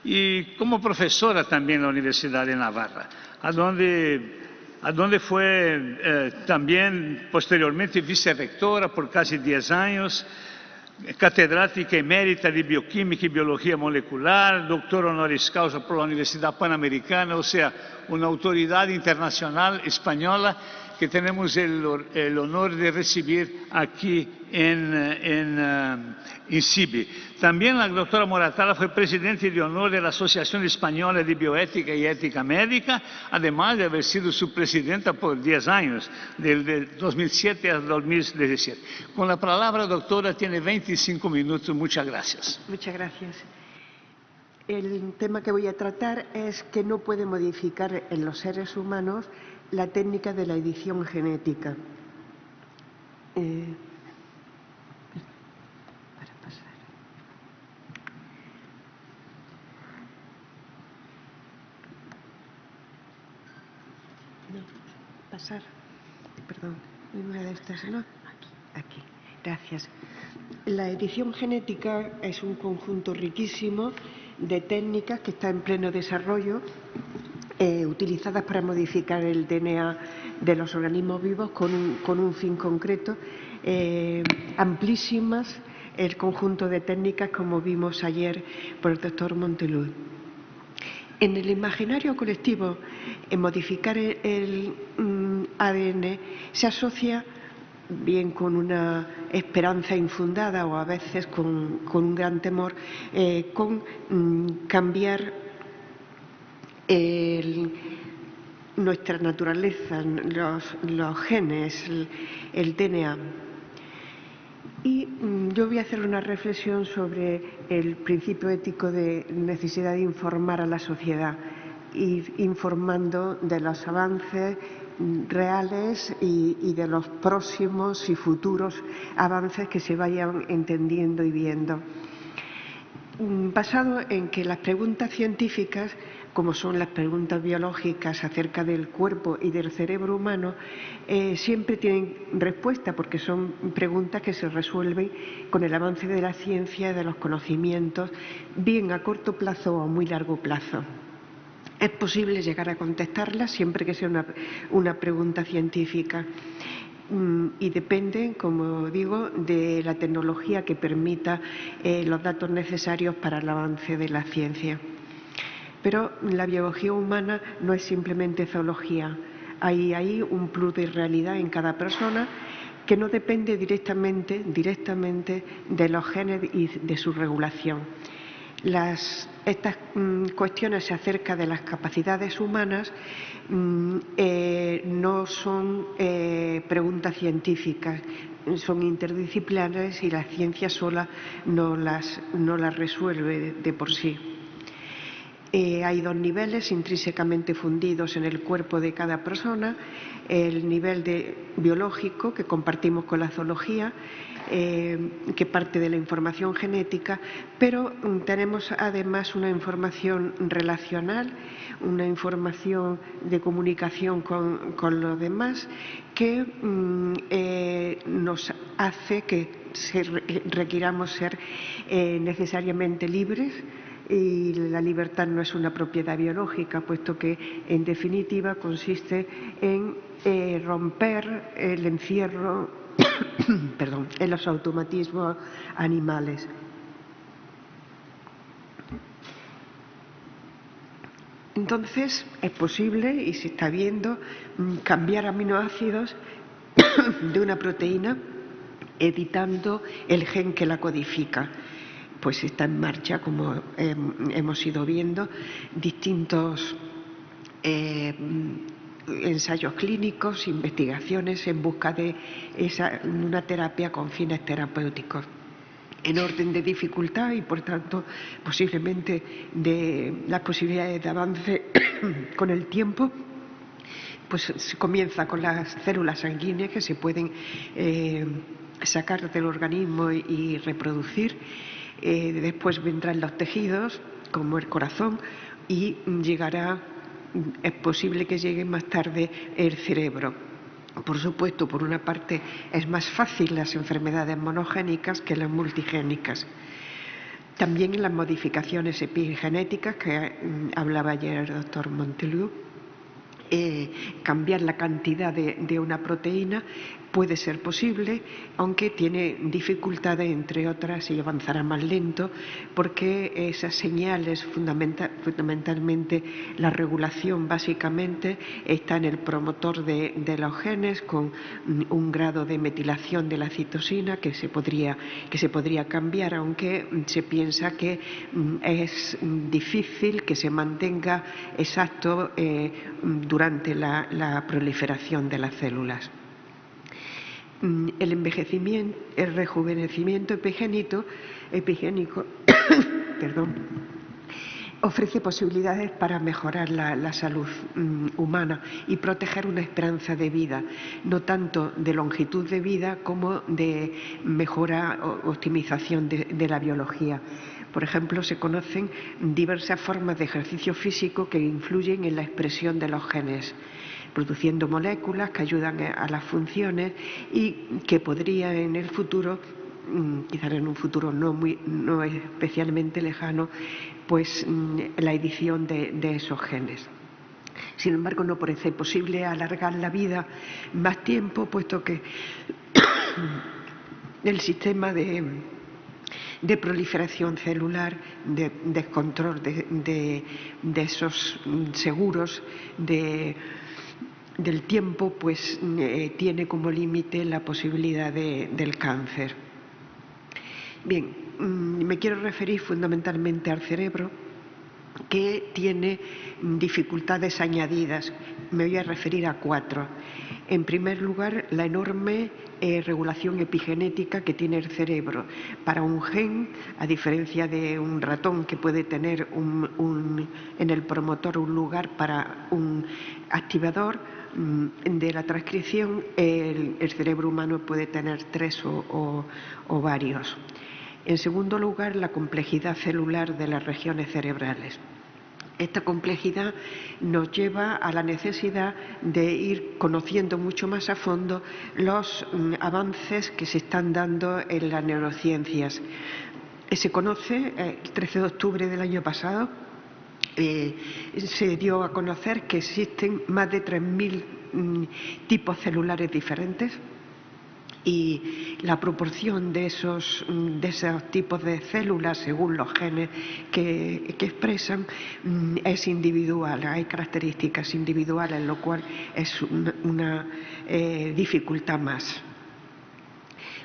y como profesora también en la Universidad de Navarra, a donde fue también posteriormente vicerrectora por casi 10 años, catedrática emérita de Bioquímica y Biología Molecular, doctor honoris causa por la Universidad Panamericana, o sea, una autoridad internacional española que tenemos el honor de recibir aquí en CIBI. También la doctora Moratala fue presidente de honor de la Asociación Española de Bioética y Ética Médica, además de haber sido su presidenta por 10 años, del 2007 al 2017. Con la palabra, doctora, tiene 25 minutos. Muchas gracias. Muchas gracias. El tema que voy a tratar es que no puede modificar en los seres humanos la técnica de la edición genética. Para pasar. No, pasar. Perdón, una de estas, ¿no? Aquí. Gracias. La edición genética es un conjunto riquísimo de técnicas que está en pleno desarrollo, utilizadas para modificar el DNA de los organismos vivos con un fin concreto, amplísimas el conjunto de técnicas como vimos ayer por el doctor Montelud. En el imaginario colectivo, modificar el ADN se asocia bien con una esperanza infundada o a veces con un gran temor, con cambiar nuestra naturaleza, los genes, el DNA. Y yo voy a hacer una reflexión sobre el principio ético de necesidad de informar a la sociedad, ir informando de los avances reales y de los próximos y futuros avances que se vayan entendiendo y viendo. Basado en que las preguntas científicas, como son las preguntas biológicas acerca del cuerpo y del cerebro humano, siempre tienen respuesta, porque son preguntas que se resuelven con el avance de la ciencia y de los conocimientos, bien a corto plazo o a muy largo plazo. Es posible llegar a contestarlas siempre que sea una pregunta científica. Y depende, como digo, de la tecnología que permita los datos necesarios para el avance de la ciencia. Pero la biología humana no es simplemente zoología. Hay un plus de realidad en cada persona que no depende directamente de los genes y de su regulación. Estas cuestiones acerca de las capacidades humanas no son preguntas científicas, son interdisciplinares y la ciencia sola no las resuelve de por sí. Hay dos niveles intrínsecamente fundidos en el cuerpo de cada persona: el nivel biológico que compartimos con la zoología, que parte de la información genética, pero tenemos además una información relacional, una información de comunicación con los demás que nos hace que requiramos ser necesariamente libres. Y la libertad no es una propiedad biológica, puesto que, en definitiva, consiste en romper el encierro en los automatismos animales. Entonces, es posible, y se está viendo, cambiar aminoácidos de una proteína editando el gen que la codifica. Pues está en marcha, como hemos ido viendo, distintos ensayos clínicos, investigaciones en busca de una terapia con fines terapéuticos. En orden de dificultad y, por tanto, posiblemente de las posibilidades de avance con el tiempo, pues se comienza con las células sanguíneas que se pueden sacar del organismo y reproducir. Después vendrán los tejidos, como el corazón, y es posible que llegue más tarde el cerebro. Por supuesto, por una parte, es más fácil las enfermedades monogénicas que las multigénicas. También en las modificaciones epigenéticas que hablaba ayer el doctor Montoliu, cambiar la cantidad de una proteína puede ser posible, aunque tiene dificultades, entre otras, y avanzará más lento, porque esas señales, fundamentalmente la regulación, básicamente está en el promotor de los genes, con un grado de metilación de la citosina que se podría cambiar, aunque se piensa que es difícil que se mantenga exacto durante la proliferación de las células. El envejecimiento, el rejuvenecimiento epigénico ofrece posibilidades para mejorar la salud humana y proteger una esperanza de vida, no tanto de longitud de vida como de mejora o optimización de la biología. Por ejemplo, se conocen diversas formas de ejercicio físico que influyen en la expresión de los genes, produciendo moléculas que ayudan a las funciones y que podría en el futuro, quizás en un futuro no especialmente lejano, pues la edición de esos genes. Sin embargo, no parece posible alargar la vida más tiempo, puesto que el sistema de proliferación celular, de descontrol de esos seguros del tiempo, pues tiene como límite la posibilidad del cáncer. Bien, me quiero referir fundamentalmente al cerebro, que tiene dificultades añadidas. Me voy a referir a 4. En primer lugar, la enorme regulación epigenética que tiene el cerebro. Para un gen, a diferencia de un ratón que puede tener en el promotor un lugar para un activador, de la transcripción, el cerebro humano puede tener 3 o varios. En segundo lugar, la complejidad celular de las regiones cerebrales. Esta complejidad nos lleva a la necesidad de ir conociendo mucho más a fondo los avances que se están dando en las neurociencias. Se conoce, el 13 de octubre del año pasado, se dio a conocer que existen más de 3.000 tipos celulares diferentes. Y la proporción de esos tipos de células, según los genes que expresan, es individual. Hay características individuales, lo cual es una dificultad más.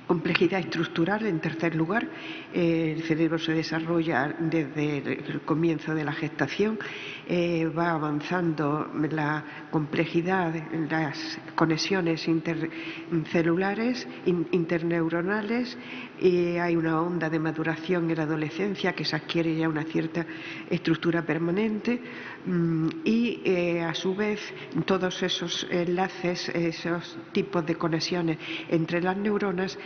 Complejidad estructural, en tercer lugar. El cerebro se desarrolla desde el comienzo de la gestación, va avanzando la complejidad, las conexiones intercelulares, interneuronales, y hay una onda de maduración en la adolescencia que se adquiere ya una cierta estructura permanente, y a su vez todos esos enlaces, esos tipos de conexiones entre las neuronas,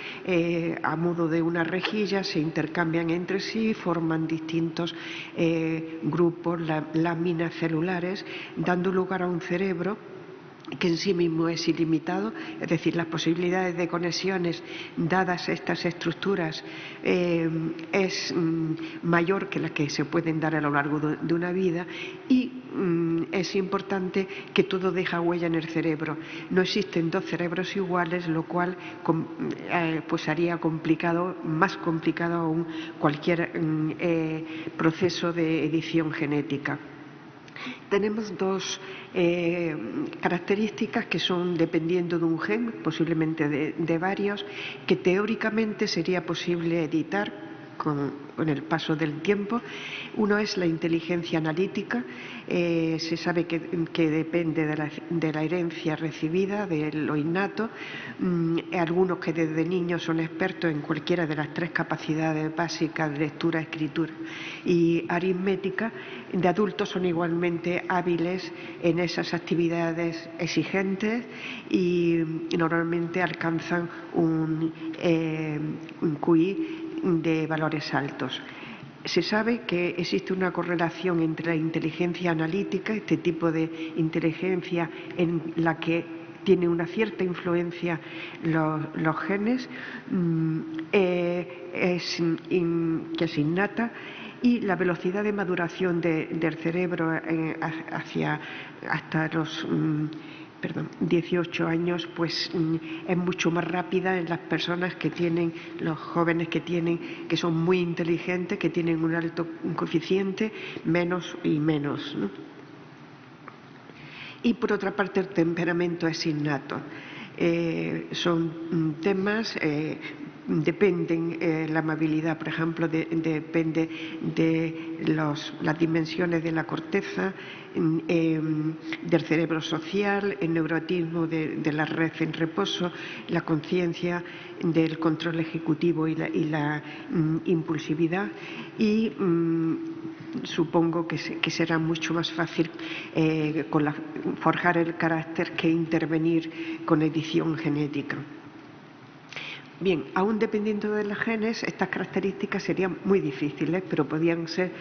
a modo de una rejilla, se intercambian entre sí, forman distintos grupos, láminas celulares, dando lugar a un cerebro que en sí mismo es ilimitado, es decir, las posibilidades de conexiones dadas estas estructuras es mayor que las que se pueden dar a lo largo de una vida, y es importante que todo deja huella en el cerebro. No existen dos cerebros iguales, lo cual pues haría complicado, más complicado aún, cualquier proceso de edición genética. Tenemos dos características que son dependiendo de un gen, posiblemente de varios, que teóricamente sería posible editar con el paso del tiempo. Uno es la inteligencia analítica. Se sabe que depende de la herencia recibida, de lo innato. Algunos que desde niños son expertos en cualquiera de las 3 capacidades básicas de lectura, escritura y aritmética. De adultos son igualmente hábiles en esas actividades exigentes y normalmente alcanzan un QI de valores altos. Se sabe que existe una correlación entre la inteligencia analítica, este tipo de inteligencia en la que tiene una cierta influencia los genes, que es innata, y la velocidad de maduración del cerebro hasta los 18 años, pues es mucho más rápida en las personas que tienen, los jóvenes que son muy inteligentes, que tienen un alto coeficiente, menos y menos, ¿no? Y por otra parte, el temperamento es innato. Son temas, dependen, la amabilidad, por ejemplo, depende de las dimensiones de la corteza, del cerebro social, el neurotismo de la red en reposo, la conciencia del control ejecutivo y la impulsividad, y supongo que será mucho más fácil forjar el carácter que intervenir con edición genética. Bien, aún dependiendo de los genes, estas características serían muy difíciles, pero podrían ser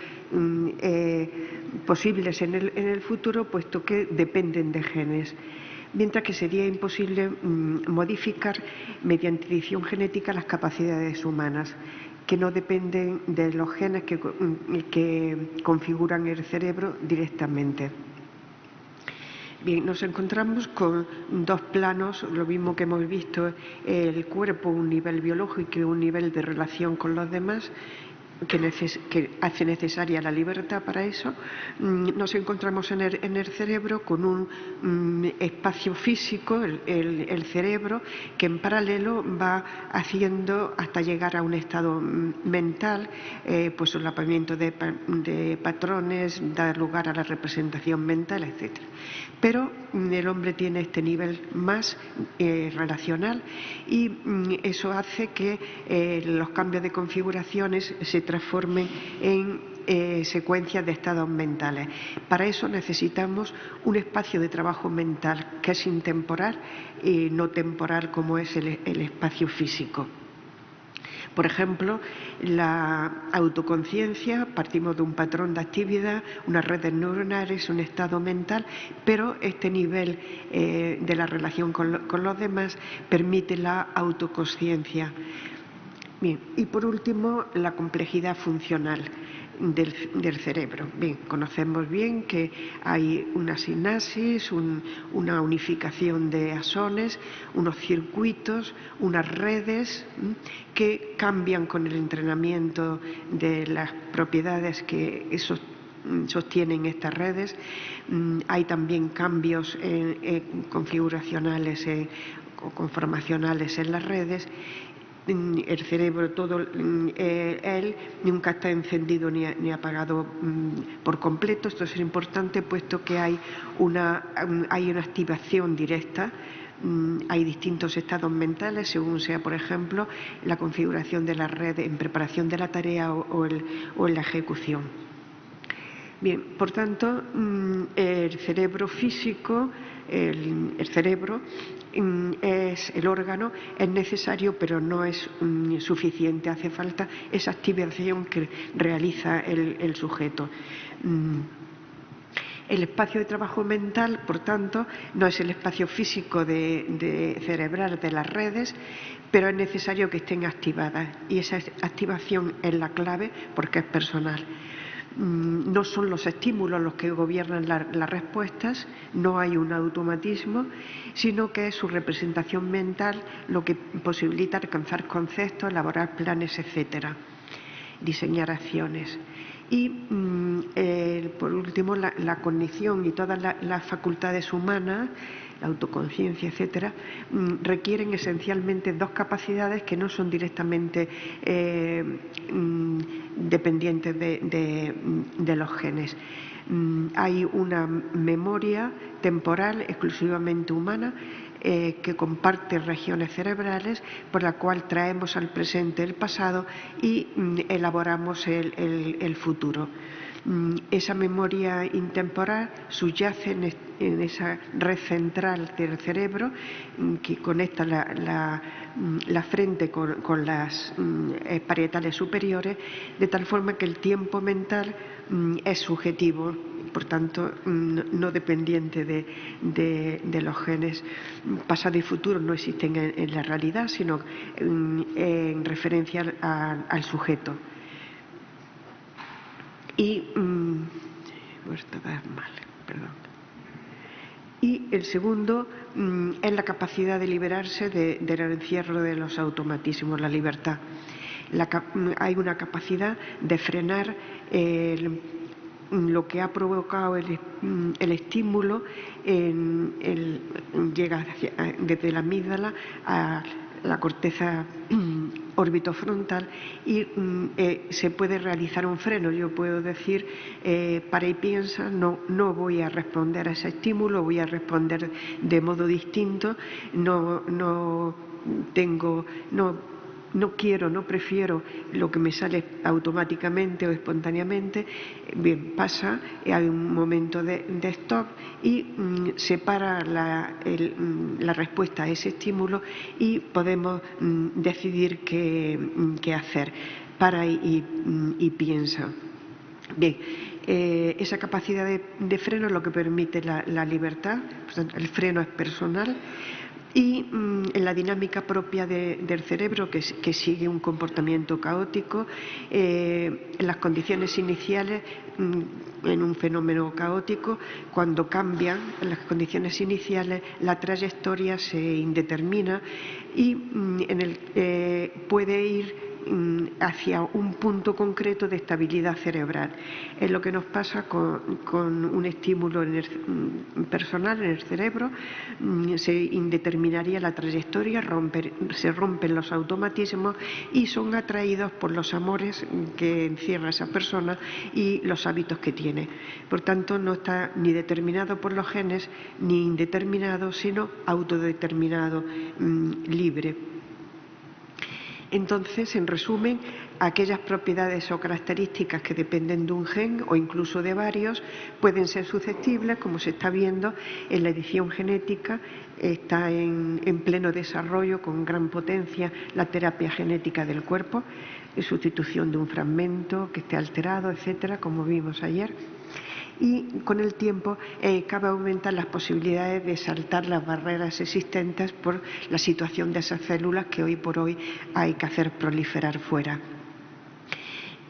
posibles en el futuro, puesto que dependen de genes. Mientras que sería imposible modificar mediante edición genética las capacidades humanas, que no dependen de los genes que configuran el cerebro directamente. Bien, nos encontramos con dos planos, lo mismo que hemos visto, el cuerpo, un nivel biológico y un nivel de relación con los demás, que hace necesaria la libertad para eso. Nos encontramos en el cerebro con un espacio físico, el cerebro, que en paralelo va haciendo hasta llegar a un estado mental, pues solapamiento de patrones, dar lugar a la representación mental, etc. Pero el hombre tiene este nivel más relacional, y eso hace que los cambios de configuraciones se transformen en secuencias de estados mentales. Para eso necesitamos un espacio de trabajo mental que es intemporal y no temporal como es el espacio físico. Por ejemplo, la autoconciencia, partimos de un patrón de actividad, unas redes neuronales, un estado mental, pero este nivel de la relación con los demás permite la autoconsciencia. Bien, y por último, la complejidad funcional del cerebro. Bien, conocemos bien que hay una sinapsis, una unificación de axones, unos circuitos, unas redes que cambian con el entrenamiento de las propiedades que sostienen estas redes. Hay también cambios configuracionales o conformacionales en las redes. El cerebro, todo él nunca está encendido ni apagado por completo. Esto es importante puesto que hay una activación directa. Hay distintos estados mentales según sea, por ejemplo, la configuración de la red en preparación de la tarea o en la ejecución. Bien, por tanto, el cerebro físico, el cerebro es el órgano, es necesario, pero no es suficiente. Hace falta esa activación que realiza el sujeto. El espacio de trabajo mental, por tanto, no es el espacio físico cerebral de las redes, pero es necesario que estén activadas. Y esa activación es la clave porque es personal. No son los estímulos los que gobiernan las respuestas, no hay un automatismo, sino que es su representación mental lo que posibilita alcanzar conceptos, elaborar planes, etcétera, diseñar acciones. Y por último, la cognición y todas las facultades humanas, la autoconciencia, etcétera, requieren esencialmente dos capacidades que no son directamente dependientes de los genes. Hay una memoria temporal exclusivamente humana que comparte regiones cerebrales por la cual traemos al presente el pasado y elaboramos el futuro. Esa memoria intemporal subyace en esa red central del cerebro que conecta la frente con las parietales superiores, de tal forma que el tiempo mental es subjetivo, por tanto no dependiente de los genes. Pasado y futuro no existen en la realidad, sino en referencia al sujeto. Y el segundo es la capacidad de liberarse del encierro de los automatismos, la libertad. Hay una capacidad de frenar lo que ha provocado el estímulo, llega desde la amígdala a la corteza orbitofrontal y se puede realizar un freno. Yo puedo decir, para y piensa, no voy a responder a ese estímulo, voy a responder de modo distinto, no prefiero lo que me sale automáticamente o espontáneamente. Bien, pasa, hay un momento de stop y separa la respuesta a ese estímulo y podemos decidir qué hacer. Para y piensa. Bien, esa capacidad de freno es lo que permite la libertad. El freno es personal. Y en la dinámica propia del cerebro, que sigue un comportamiento caótico, en las condiciones iniciales, en un fenómeno caótico, cuando cambian las condiciones iniciales, la trayectoria se indetermina y puede ir hacia un punto concreto de estabilidad cerebral. Es lo que nos pasa con un estímulo personal en el cerebro. Se indeterminaría la trayectoria, se rompen los automatismos y son atraídos por los amores que encierra esa persona y los hábitos que tiene. Por tanto, no está ni determinado por los genes ni indeterminado, sino autodeterminado, libre. Entonces, en resumen, Aquellas propiedades o características que dependen de un gen o incluso de varios pueden ser susceptibles, como se está viendo en la edición genética, está en pleno desarrollo con gran potencia la terapia genética del cuerpo, sustitución de un fragmento que esté alterado, etcétera, como vimos ayer. Y con el tiempo cabe aumentar las posibilidades de saltar las barreras existentes por la situación de esas células que hoy por hoy hay que hacer proliferar fuera.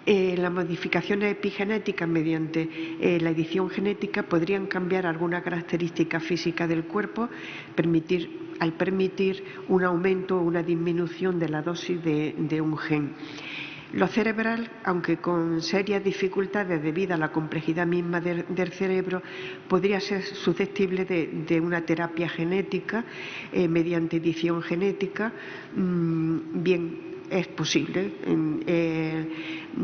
Las modificaciones epigenéticas mediante la edición genética podrían cambiar alguna característica física del cuerpo, al permitir un aumento o una disminución de la dosis de un gen. Lo cerebral, aunque con serias dificultades debido a la complejidad misma del cerebro, podría ser susceptible de una terapia genética mediante edición genética. Bien, es posible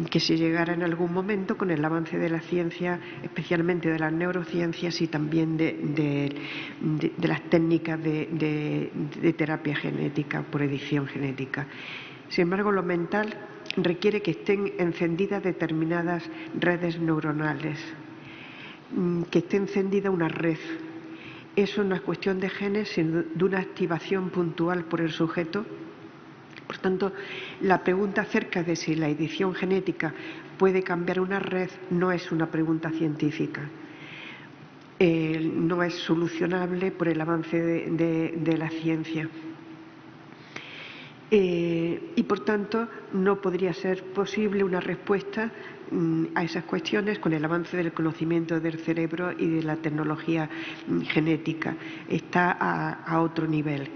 que se llegara en algún momento con el avance de la ciencia, especialmente de las neurociencias y también de las técnicas de terapia genética por edición genética. Sin embargo, lo mental requiere que estén encendidas determinadas redes neuronales, que esté encendida una red. Eso no es cuestión de genes, sino de una activación puntual por el sujeto. Por tanto, la pregunta acerca de si la edición genética puede cambiar una red no es una pregunta científica. No es solucionable por el avance de la ciencia. Y por tanto no podría ser posible una respuesta a esas cuestiones con el avance del conocimiento del cerebro y de la tecnología genética. Está a otro nivel.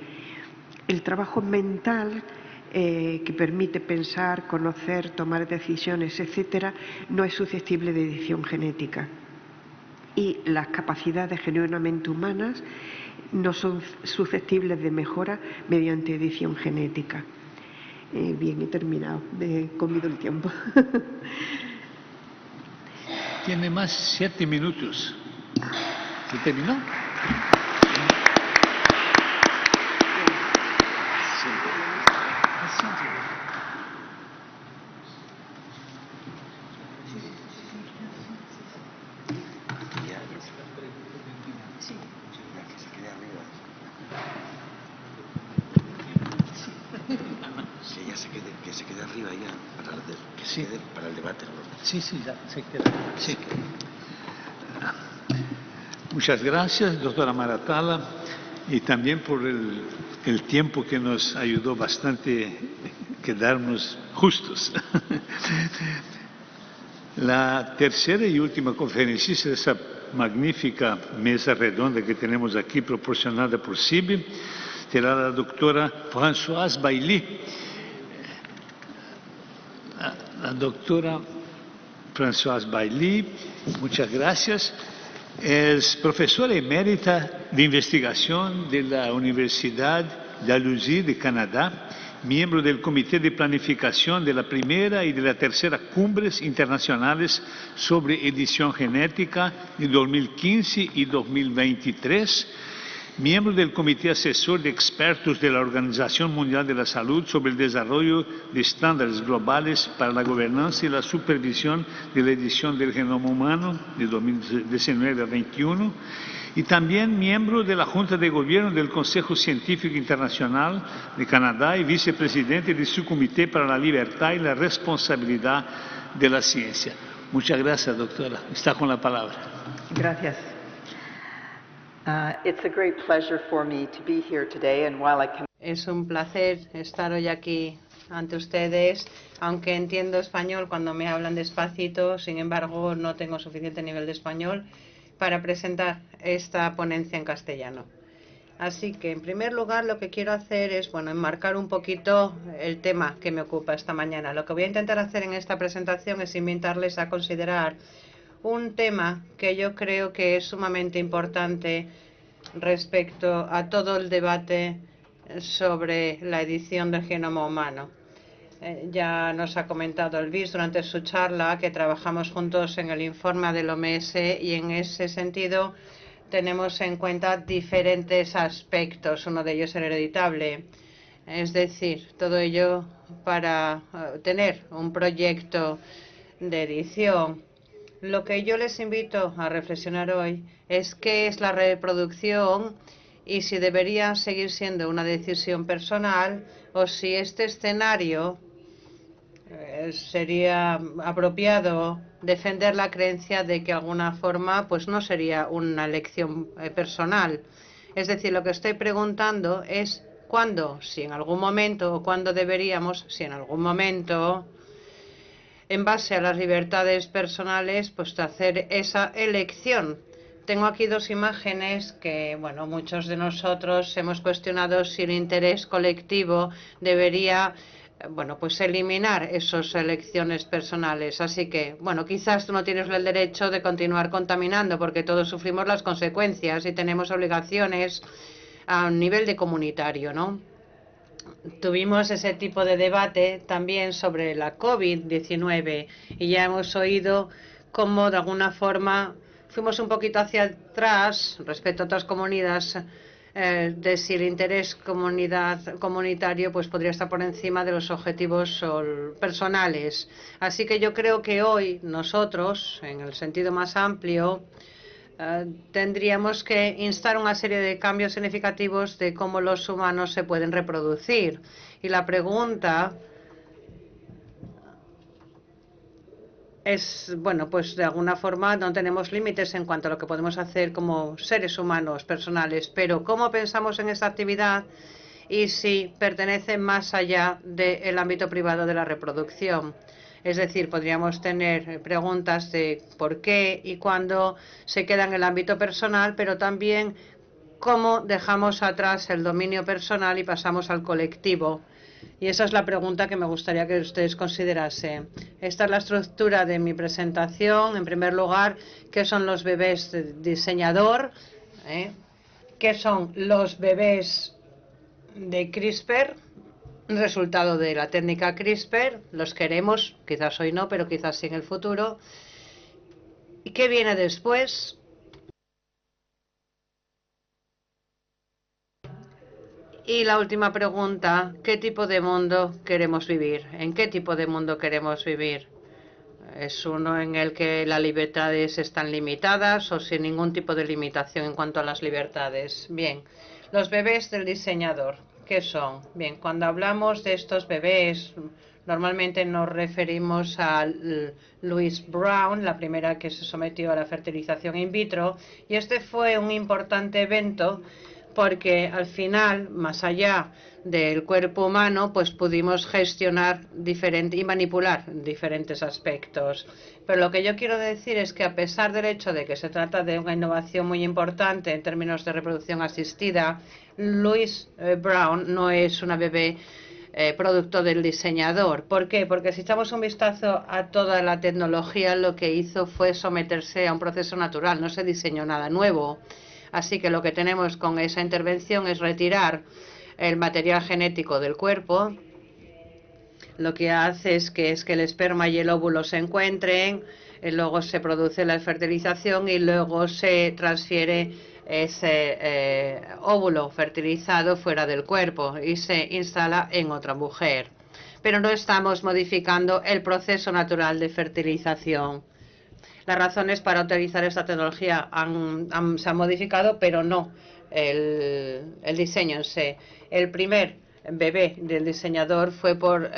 El trabajo mental que permite pensar, conocer, tomar decisiones, etcétera, no es susceptible de edición genética. Y las capacidades genuinamente humanas no son susceptibles de mejora mediante edición genética. Bien, he terminado, me he comido el tiempo. Tiene más 7 minutos. ¿Se terminó? Que se quede arriba ya para el debate. Sí, ya se queda. Sí. Muchas gracias, doctora Maratala, y también por el tiempo que nos ayudó bastante a quedarnos justos. La tercera y última conferencista de esa magnífica mesa redonda que tenemos aquí, proporcionada por CIBE, será la doctora Françoise Bailly. La doctora Françoise Bailly, muchas gracias, es profesora emérita de investigación de la Universidad Dalhousie de Canadá, miembro del Comité de Planificación de la primera y de la tercera Cumbres Internacionales sobre Edición Genética de 2015 y 2023, miembro del Comité Asesor de Expertos de la Organización Mundial de la Salud sobre el desarrollo de estándares globales para la gobernanza y la supervisión de la edición del genoma humano de 2019 a 2021, y también miembro de la Junta de Gobierno del Consejo Científico Internacional de Canadá y vicepresidente de su Comité para la Libertad y la Responsabilidad de la Ciencia. Muchas gracias, doctora. Está con la palabra. Gracias. It's a great pleasure for me to be here today, and while I can... Es un placer estar hoy aquí ante ustedes, aunque entiendo español cuando me hablan despacito, sin embargo no tengo suficiente nivel de español para presentar esta ponencia en castellano. Así que, en primer lugar, lo que quiero hacer es, enmarcar un poquito el tema que me ocupa esta mañana. Lo que voy a intentar hacer en esta presentación es invitarles a considerar un tema que yo creo que es sumamente importante respecto a todo el debate sobre la edición del genoma humano. Ya nos ha comentado Luis durante su charla que trabajamos juntos en el informe del OMS y en ese sentido tenemos en cuenta diferentes aspectos. Uno de ellos es el hereditable. Es decir, todo ello para tener un proyecto de edición. Lo que yo les invito a reflexionar hoy es qué es la reproducción y si debería seguir siendo una decisión personal o si este escenario sería apropiado defender la creencia de que de alguna forma pues no sería una elección personal. Es decir, lo que estoy preguntando es cuándo, si en algún momento, o cuándo deberíamos, si en algún momento, en base a las libertades personales, pues hacer esa elección. Tengo aquí dos imágenes que, bueno, muchos de nosotros hemos cuestionado si el interés colectivo debería, bueno, pues eliminar esas elecciones personales. Así que, bueno, quizás tú no tienes el derecho de continuar contaminando porque todos sufrimos las consecuencias y tenemos obligaciones a nivel de comunitario, ¿no? Tuvimos ese tipo de debate también sobre la COVID-19 y ya hemos oído cómo de alguna forma fuimos un poquito hacia atrás respecto a otras comunidades de si el interés comunitario pues podría estar por encima de los objetivos personales. Así que yo creo que hoy nosotros, en el sentido más amplio, tendríamos que instar una serie de cambios significativos de cómo los humanos se pueden reproducir. Y la pregunta es, bueno, pues de alguna forma no tenemos límites en cuanto a lo que podemos hacer como seres humanos personales, pero ¿cómo pensamos en esta actividad y si pertenece más allá del ámbito privado de la reproducción? Es decir, podríamos tener preguntas de por qué y cuándo se queda en el ámbito personal, pero también cómo dejamos atrás el dominio personal y pasamos al colectivo. Y esa es la pregunta que me gustaría que ustedes considerasen. Esta es la estructura de mi presentación. En primer lugar, ¿qué son los bebés de diseñador? ¿Qué son los bebés de CRISPR? Resultado de la técnica CRISPR, los queremos, quizás hoy no, pero quizás sí en el futuro. ¿Y qué viene después? Y la última pregunta, ¿qué tipo de mundo queremos vivir? ¿En qué tipo de mundo queremos vivir? ¿Es uno en el que las libertades están limitadas o sin ningún tipo de limitación en cuanto a las libertades? Bien, los bebés del diseñador. ¿Qué son? Bien, cuando hablamos de estos bebés, normalmente nos referimos a Louise Brown, la primera que se sometió a la fertilización in vitro, y este fue un importante evento porque al final, más allá del cuerpo humano, pues pudimos gestionar y manipular diferentes aspectos. Pero lo que yo quiero decir es que a pesar del hecho de que se trata de una innovación muy importante en términos de reproducción asistida, Louise Brown no es una bebé producto del diseñador. ¿Por qué? Porque si echamos un vistazo a toda la tecnología, lo que hizo fue someterse a un proceso natural, no se diseñó nada nuevo. Así que lo que tenemos con esa intervención es retirar el material genético del cuerpo. Lo que hace es que el esperma y el óvulo se encuentren, luego se produce la fertilización y luego se transfiere ese óvulo fertilizado fuera del cuerpo y se instala en otra mujer. Pero no estamos modificando el proceso natural de fertilización. Las razones para utilizar esta tecnología se han modificado, pero no el diseño en sí. El primer bebé del diseñador fue por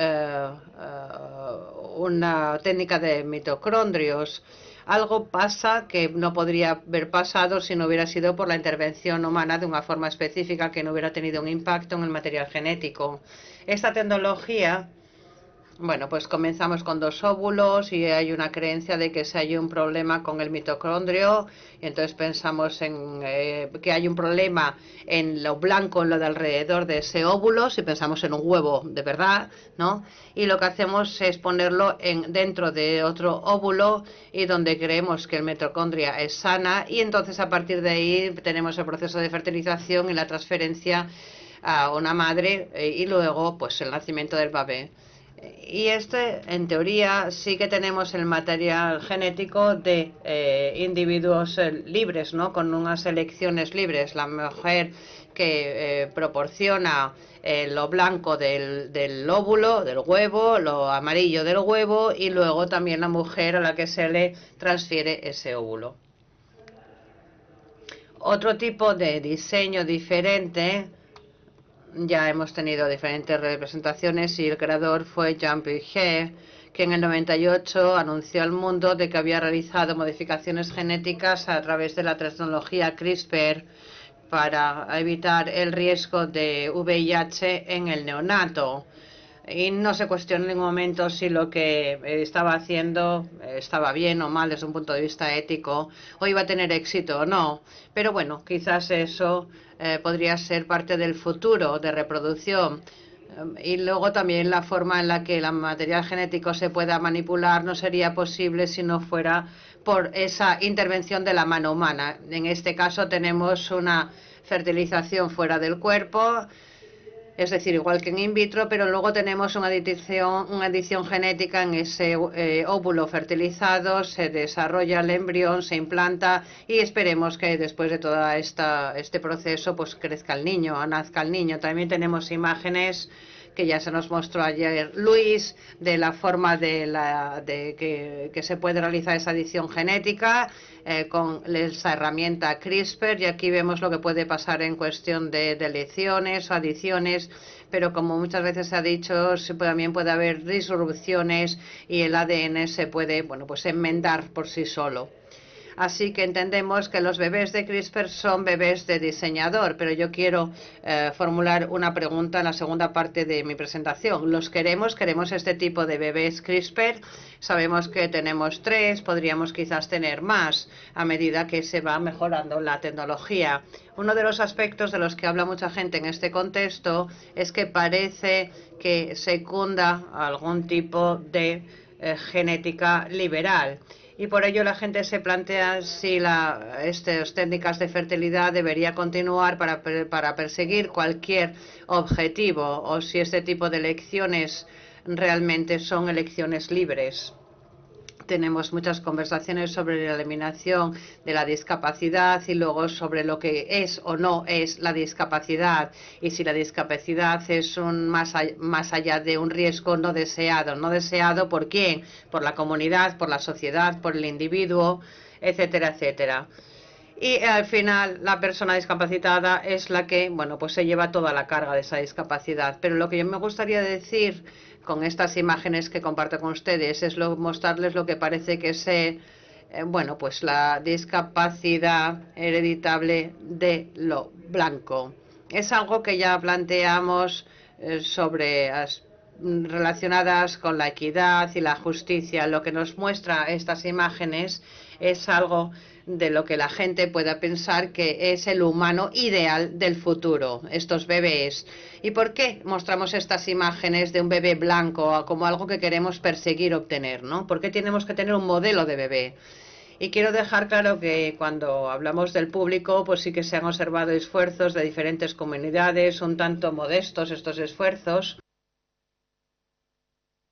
una técnica de mitocondrios. Algo pasa que no podría haber pasado si no hubiera sido por la intervención humana de una forma específica que no hubiera tenido un impacto en el material genético. Esta tecnología, bueno, pues comenzamos con 2 óvulos y hay una creencia de que si hay un problema con el mitocondrio, y entonces pensamos en que hay un problema en lo blanco, en lo de alrededor de ese óvulo, si pensamos en un huevo de verdad, ¿no? Y lo que hacemos es ponerlo dentro de otro óvulo y donde creemos que el mitocondria es sana y entonces a partir de ahí tenemos el proceso de fertilización y la transferencia a una madre y luego pues el nacimiento del bebé. Y en teoría, sí que tenemos el material genético de individuos libres, ¿no? Con unas elecciones libres. La mujer que proporciona lo blanco del óvulo, del huevo, lo amarillo del huevo, y luego también la mujer a la que se le transfiere ese óvulo. Otro tipo de diseño diferente, ya hemos tenido diferentes representaciones y el creador fue Jean Piaget, que en el 98 anunció al mundo de que había realizado modificaciones genéticas a través de la tecnología CRISPR para evitar el riesgo de VIH en el neonato. Y no se cuestionó en ningún momento si lo que estaba haciendo estaba bien o mal desde un punto de vista ético, o iba a tener éxito o no. Pero bueno, quizás eso podría ser parte del futuro de reproducción. Y luego también la forma en la que el material genético se pueda manipular no sería posible si no fuera por esa intervención de la mano humana. En este caso tenemos una fertilización fuera del cuerpo, es decir, igual que en in vitro, pero luego tenemos una edición genética en ese óvulo fertilizado, se desarrolla el embrión, se implanta y esperemos que después de todo este proceso pues crezca el niño, nazca el niño. También tenemos imágenes que ya se nos mostró ayer Luis, de la forma que se puede realizar esa edición genética con esa herramienta CRISPR, y aquí vemos lo que puede pasar en cuestión de deleciones o adiciones, pero como muchas veces se ha dicho, también puede haber disrupciones y el ADN se puede pues enmendar por sí solo. Así que entendemos que los bebés de CRISPR son bebés de diseñador, pero yo quiero formular una pregunta en la segunda parte de mi presentación. ¿Los queremos? ¿Queremos este tipo de bebés CRISPR? Sabemos que tenemos 3, podríamos quizás tener más a medida que se va mejorando la tecnología. Uno de los aspectos de los que habla mucha gente en este contexto es que parece que secunda algún tipo de genética liberal. Y por ello la gente se plantea si estas técnicas de fertilidad debería continuar para perseguir cualquier objetivo, o si este tipo de elecciones realmente son elecciones libres. Tenemos muchas conversaciones sobre la eliminación de la discapacidad y luego sobre lo que es o no es la discapacidad, y si la discapacidad es más allá de un riesgo no deseado. ¿No deseado por quién? Por la comunidad, por la sociedad, por el individuo, etcétera, etcétera. Y al final la persona discapacitada es la que pues se lleva toda la carga de esa discapacidad. Pero lo que yo me gustaría decir con estas imágenes que comparto con ustedes es mostrarles lo que parece que es pues la discapacidad hereditable de lo blanco. Es algo que ya planteamos relacionadas con la equidad y la justicia. Lo que nos muestra estas imágenes es algo de lo que la gente pueda pensar que es el humano ideal del futuro, estos bebés. ¿Y por qué mostramos estas imágenes de un bebé blanco como algo que queremos perseguir obtener, ¿no? ¿Por qué tenemos que tener un modelo de bebé? Y quiero dejar claro que cuando hablamos del público, pues sí que se han observado esfuerzos de diferentes comunidades, un tanto modestos estos esfuerzos,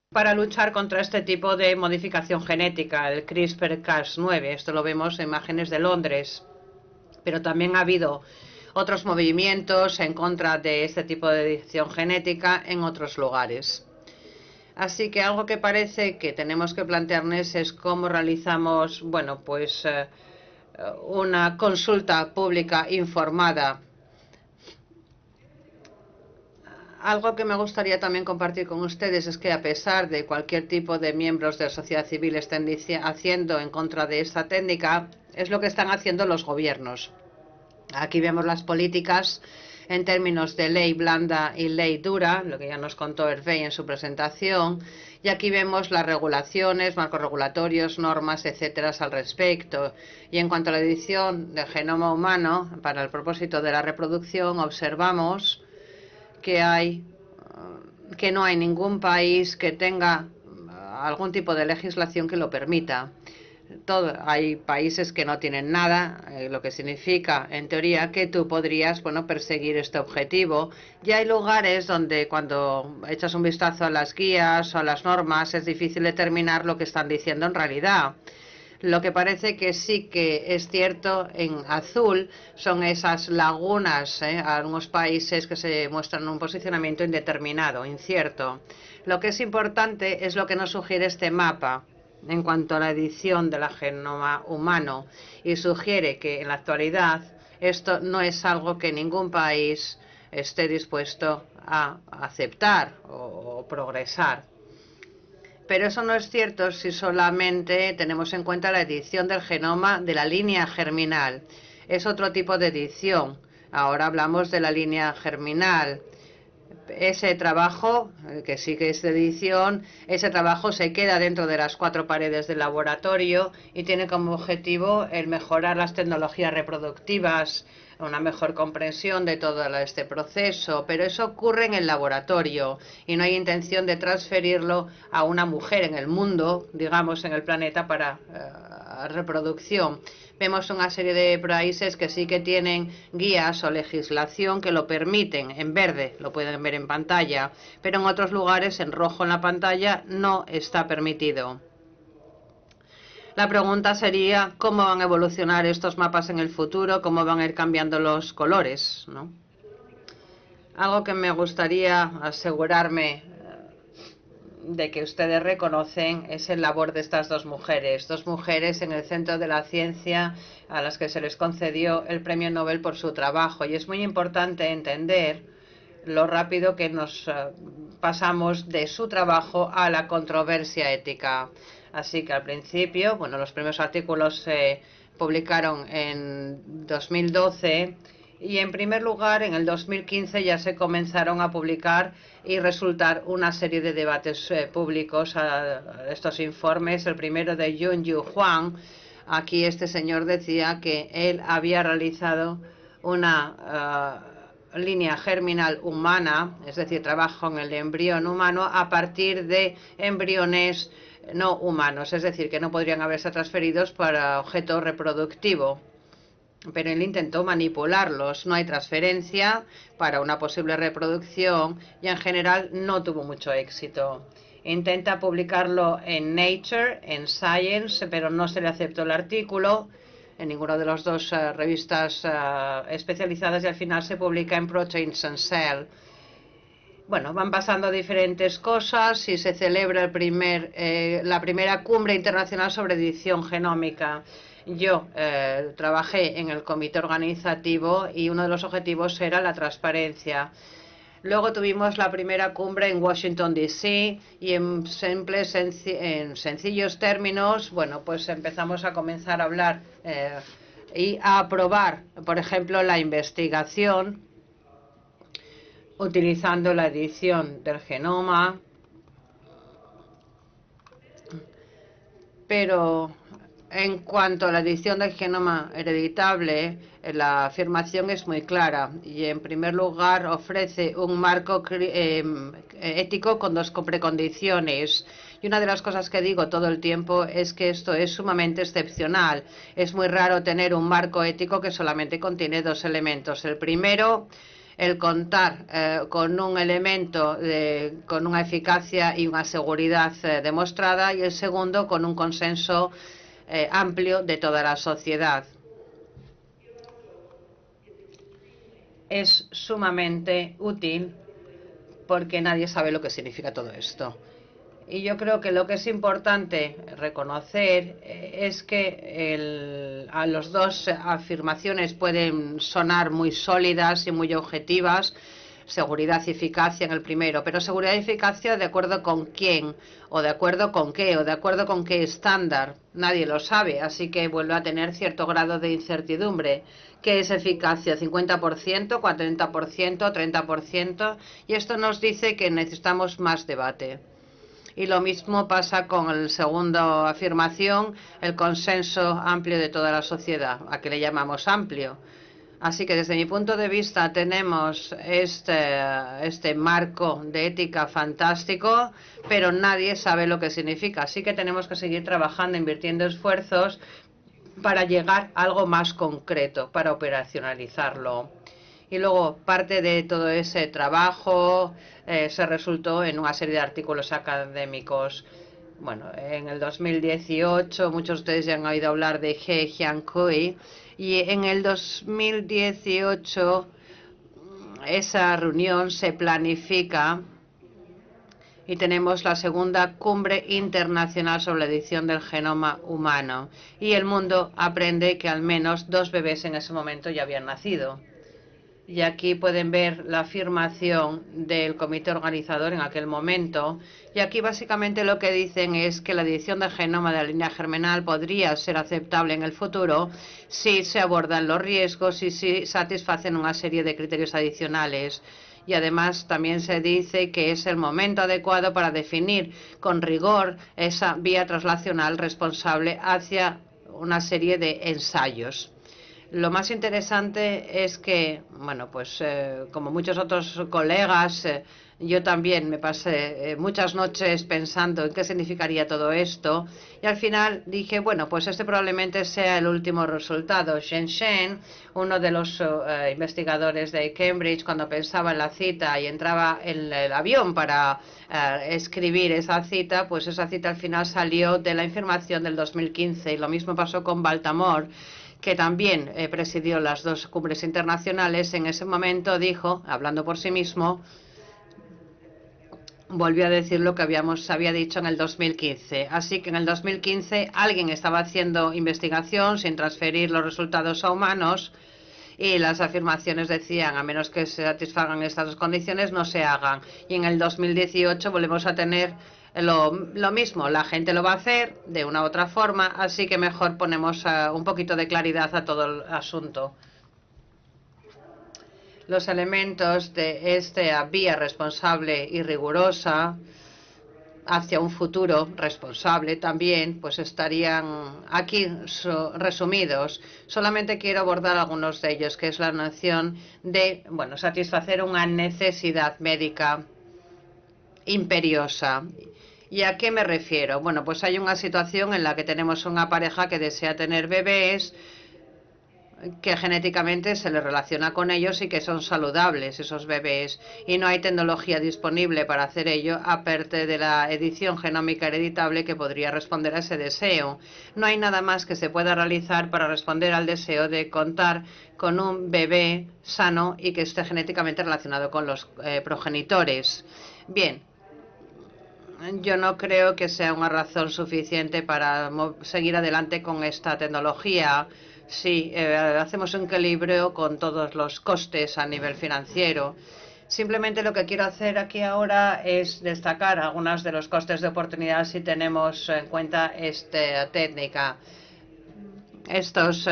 para luchar contra este tipo de modificación genética, el CRISPR-Cas9. Esto lo vemos en imágenes de Londres. Pero también ha habido otros movimientos en contra de este tipo de edición genética en otros lugares. Así que algo que parece que tenemos que plantearnos es cómo realizamos, una consulta pública informada. Algo que me gustaría también compartir con ustedes es que, a pesar de cualquier tipo de miembros de la sociedad civil estén haciendo en contra de esta técnica, es lo que están haciendo los gobiernos. Aquí vemos las políticas en términos de ley blanda y ley dura, lo que ya nos contó Hervé en su presentación, y aquí vemos las regulaciones, marcos regulatorios, normas, etcétera, al respecto. Y en cuanto a la edición del genoma humano, para el propósito de la reproducción, observamos que no hay ningún país que tenga algún tipo de legislación que lo permita. Hay países que no tienen nada, lo que significa, en teoría, que tú podrías, bueno, perseguir este objetivo. Y hay lugares donde cuando echas un vistazo a las guías o a las normas es difícil determinar lo que están diciendo en realidad. Lo que parece que sí que es cierto en azul son esas lagunas, algunos países que se muestran en un posicionamiento indeterminado, incierto. Lo que es importante es lo que nos sugiere este mapa en cuanto a la edición del genoma humano, y sugiere que en la actualidad esto no es algo que ningún país esté dispuesto a aceptar o progresar. Pero eso no es cierto si solamente tenemos en cuenta la edición del genoma de la línea germinal. Es otro tipo de edición. Ahora hablamos de la línea germinal. Ese trabajo, que sí que es de edición, ese trabajo se queda dentro de las 4 paredes del laboratorio y tiene como objetivo el mejorar las tecnologías reproductivas, una mejor comprensión de todo este proceso, pero eso ocurre en el laboratorio y no hay intención de transferirlo a una mujer en el mundo, digamos, en el planeta para reproducción. Vemos una serie de países que sí que tienen guías o legislación que lo permiten, en verde, lo pueden ver en pantalla, pero en otros lugares, en rojo en la pantalla, no está permitido. La pregunta sería cómo van a evolucionar estos mapas en el futuro, cómo van a ir cambiando los colores, ¿no? Algo que me gustaría asegurarme de que ustedes reconocen es el labor de estas dos mujeres en el centro de la ciencia a las que se les concedió el premio Nobel por su trabajo. Y es muy importante entender lo rápido que nos pasamos de su trabajo a la controversia ética. Así que al principio, bueno, los primeros artículos se publicaron en 2012 y en primer lugar en el 2015 ya se comenzaron a publicar y resultar una serie de debates públicos a estos informes. El primero de Yun-Yu Huang. Aquí este señor decía que él había realizado una línea germinal humana, es decir, trabajo en el embrión humano a partir de embriones no humanos, es decir, que no podrían haberse transferidos para objeto reproductivo. Pero él intentó manipularlos. No hay transferencia para una posible reproducción y en general no tuvo mucho éxito. Intenta publicarlo en Nature, en Science, pero no se le aceptó el artículo en ninguna de las dos revistas especializadas y al final se publica en Proteins and Cell. Bueno, van pasando diferentes cosas y se celebra la primera cumbre internacional sobre edición genómica. Yo trabajé en el comité organizativo y uno de los objetivos era la transparencia. Luego tuvimos la primera cumbre en Washington, D.C. y en sencillos términos, bueno, pues empezamos a comenzar a hablar y a aprobar, por ejemplo, la investigación utilizando la edición del genoma, pero en cuanto a la edición del genoma hereditable, la afirmación es muy clara y en primer lugar ofrece un marco ético con dos precondiciones. Y una de las cosas que digo todo el tiempo es que esto es sumamente excepcional. Es muy raro tener un marco ético que solamente contiene dos elementos. El primero, el contar con un elemento con una eficacia y una seguridad demostrada, y el segundo, con un consenso amplio de toda la sociedad. Es sumamente útil porque nadie sabe lo que significa todo esto. Y yo creo que lo que es importante reconocer es que a las dos afirmaciones pueden sonar muy sólidas y muy objetivas, seguridad y eficacia en el primero, pero seguridad y eficacia de acuerdo con quién, o de acuerdo con qué, o de acuerdo con qué estándar. Nadie lo sabe, así que vuelve a tener cierto grado de incertidumbre. ¿Qué es eficacia? ¿50%, 40%, 30%? Y esto nos dice que necesitamos más debate. Y lo mismo pasa con la segunda afirmación, el consenso amplio de toda la sociedad, a que le llamamos amplio. Así que desde mi punto de vista tenemos este marco de ética fantástico, pero nadie sabe lo que significa. Así que tenemos que seguir trabajando, invirtiendo esfuerzos para llegar a algo más concreto, para operacionalizarlo. Y luego parte de todo ese trabajo se resultó en una serie de artículos académicos. Bueno, en el 2018 muchos de ustedes ya han oído hablar de He Jiankui, y en el 2018 esa reunión se planifica y tenemos la segunda cumbre internacional sobre la edición del genoma humano. Y el mundo aprende que al menos 2 bebés en ese momento ya habían nacido. Y aquí pueden ver la afirmación del comité organizador en aquel momento. Y aquí básicamente lo que dicen es que la edición del genoma de la línea germinal podría ser aceptable en el futuro si se abordan los riesgos y si satisfacen una serie de criterios adicionales. Y además también se dice que es el momento adecuado para definir con rigor esa vía translacional responsable hacia una serie de ensayos. Lo más interesante es que, bueno, pues como muchos otros colegas, yo también me pasé muchas noches pensando en qué significaría todo esto, y al final dije, bueno, pues este probablemente sea el último resultado. Shen Shen, uno de los investigadores de Cambridge, cuando pensaba en la cita y entraba en el avión para escribir esa cita, pues esa cita al final salió de la información del 2015, y lo mismo pasó con Baltimore, que también presidió las 2 cumbres internacionales. En ese momento dijo, hablando por sí mismo, volvió a decir lo que había dicho en el 2015. Así que en el 2015 alguien estaba haciendo investigación sin transferir los resultados a humanos, y las afirmaciones decían, a menos que se satisfagan estas 2 condiciones, no se hagan. Y en el 2018 volvemos a tener lo mismo. La gente lo va a hacer de una u otra forma, así que mejor ponemos un poquito de claridad a todo el asunto. Los elementos de esta vía responsable y rigurosa hacia un futuro responsable también, pues estarían aquí resumidos. Solamente quiero abordar algunos de ellos, que es la noción de, bueno, satisfacer una necesidad médica imperiosa. ¿Y a qué me refiero? Bueno, pues hay una situación en la que tenemos una pareja que desea tener bebés, que genéticamente se les relaciona con ellos y que son saludables esos bebés, y no hay tecnología disponible para hacer ello aparte de la edición genómica hereditable que podría responder a ese deseo. No hay nada más que se pueda realizar para responder al deseo de contar con un bebé sano y que esté genéticamente relacionado con los progenitores. Bien, yo no creo que sea una razón suficiente para seguir adelante con esta tecnología si hacemos un equilibrio con todos los costes a nivel financiero. Simplemente lo que quiero hacer aquí ahora es destacar algunos de los costes de oportunidad si tenemos en cuenta esta técnica. Estas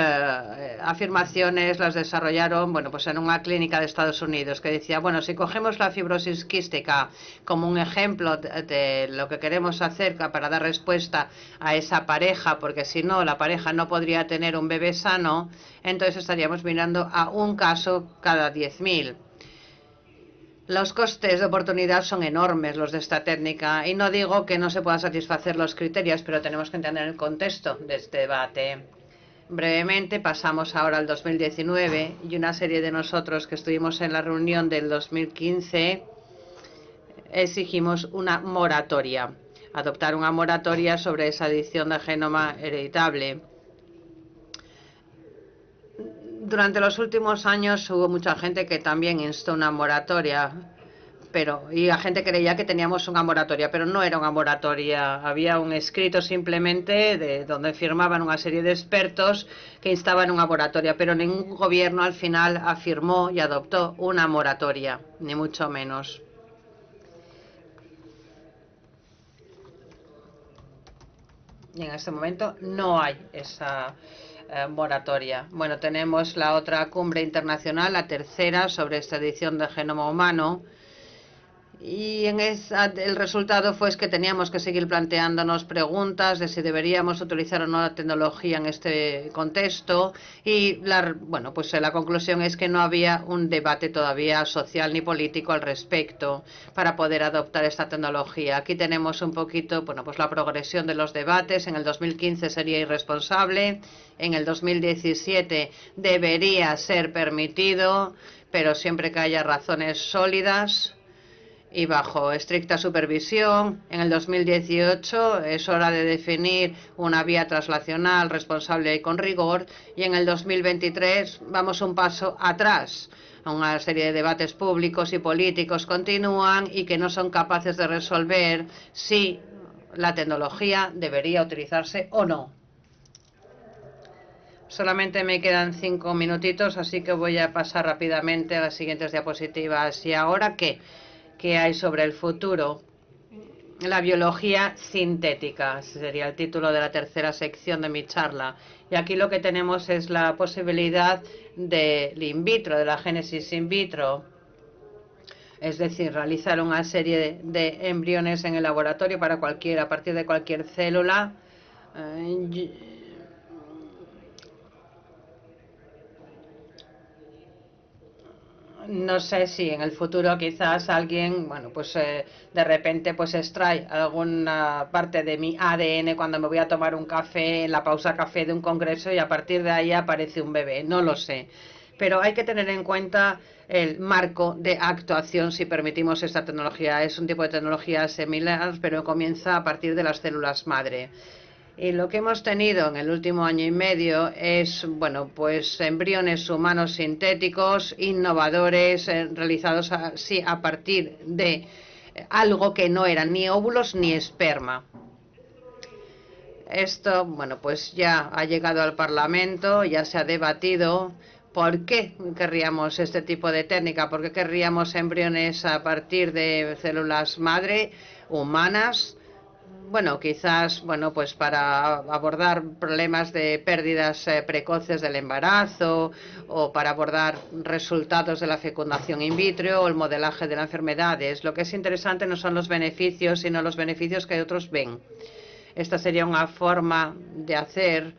afirmaciones las desarrollaron, bueno, pues en una clínica de Estados Unidos, que decía, bueno, si cogemos la fibrosis quística como un ejemplo de lo que queremos hacer para dar respuesta a esa pareja, porque si no, la pareja no podría tener un bebé sano, entonces estaríamos mirando a un caso cada 10.000. Los costes de oportunidad son enormes, los de esta técnica, y no digo que no se puedan satisfacer los criterios, pero tenemos que entender el contexto de este debate. Brevemente pasamos ahora al 2019, y una serie de nosotros que estuvimos en la reunión del 2015 exigimos una moratoria, adoptar una moratoria sobre esa edición de genoma hereditable. Durante los últimos años hubo mucha gente que también instó una moratoria, y la gente creía que teníamos una moratoria, pero no era una moratoria. Había un escrito simplemente donde firmaban una serie de expertos que instaban una moratoria, pero ningún gobierno al final afirmó y adoptó una moratoria, ni mucho menos. Y en este momento no hay esa moratoria. Bueno, tenemos la otra cumbre internacional, la tercera, sobre esta edición del genoma humano. Y el resultado fue que teníamos que seguir planteándonos preguntas de si deberíamos utilizar o no la tecnología en este contexto. Y la conclusión es que no había un debate todavía social ni político al respecto para poder adoptar esta tecnología. Aquí tenemos un poquito, pues la progresión de los debates. En el 2015 sería irresponsable, en el 2017 debería ser permitido, pero siempre que haya razones sólidas y bajo estricta supervisión. En el 2018 es hora de definir una vía translacional responsable y con rigor, y en el 2023 vamos un paso atrás. Una serie de debates públicos y políticos continúan y que no son capaces de resolver si la tecnología debería utilizarse o no. Solamente me quedan 5 minutitos, así que voy a pasar rápidamente a las siguientes diapositivas. ¿Y ahora qué? ¿Qué hay sobre el futuro? La biología sintética, ese sería el título de la tercera sección de mi charla. Y aquí lo que tenemos es la posibilidad del in vitro, de la génesis in vitro. Es decir, realizar una serie de embriones en el laboratorio a partir de cualquier célula. No sé si en el futuro quizás alguien, de repente extrae alguna parte de mi ADN cuando me voy a tomar un café en la pausa café de un congreso y a partir de ahí aparece un bebé. No lo sé. Pero hay que tener en cuenta el marco de actuación si permitimos esta tecnología. Es un tipo de tecnología similar, pero comienza a partir de las células madre. Y lo que hemos tenido en el último año y medio es, embriones humanos sintéticos, innovadores, realizados así a partir de algo que no eran ni óvulos ni esperma. Esto, ya ha llegado al Parlamento, ya se ha debatido. ¿Por qué querríamos este tipo de técnica? ¿Por qué querríamos embriones a partir de células madre humanas? Quizás, para abordar problemas de pérdidas precoces del embarazo o para abordar resultados de la fecundación in vitro o el modelaje de las enfermedades. Lo que es interesante no son los beneficios, sino los beneficios que otros ven. Esta sería una forma de hacer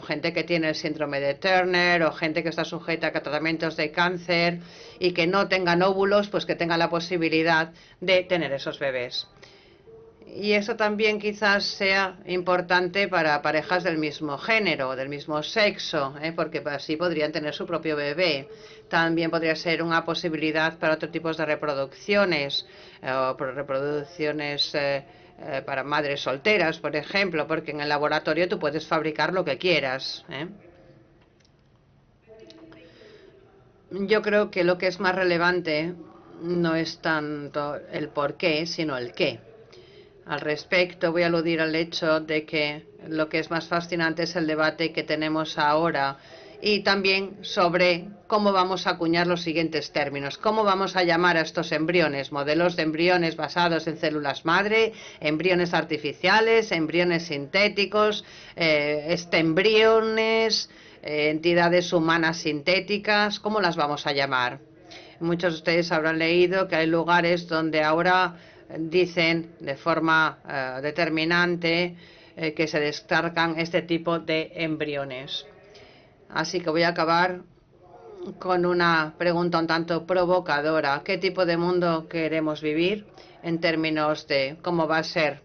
gente que tiene el síndrome de Turner o gente que está sujeta a tratamientos de cáncer y que no tengan óvulos, que tengan la posibilidad de tener esos bebés. Y eso también quizás sea importante para parejas del mismo género, del mismo sexo, porque así podrían tener su propio bebé. También podría ser una posibilidad para otros tipos de reproducciones, para madres solteras, por ejemplo, porque en el laboratorio tú puedes fabricar lo que quieras. Yo creo que lo que es más relevante no es tanto el por qué, sino el qué. Al respecto, voy a aludir al hecho de que lo que es más fascinante es el debate que tenemos ahora y también sobre cómo vamos a acuñar los siguientes términos. ¿Cómo vamos a llamar a estos embriones? Modelos de embriones basados en células madre, embriones artificiales, embriones sintéticos, embriones, entidades humanas sintéticas. ¿Cómo las vamos a llamar? Muchos de ustedes habrán leído que hay lugares donde ahora dicen de forma determinante que se descargan este tipo de embriones. Así que voy a acabar con una pregunta un tanto provocadora. ¿Qué tipo de mundo queremos vivir en términos de cómo va a ser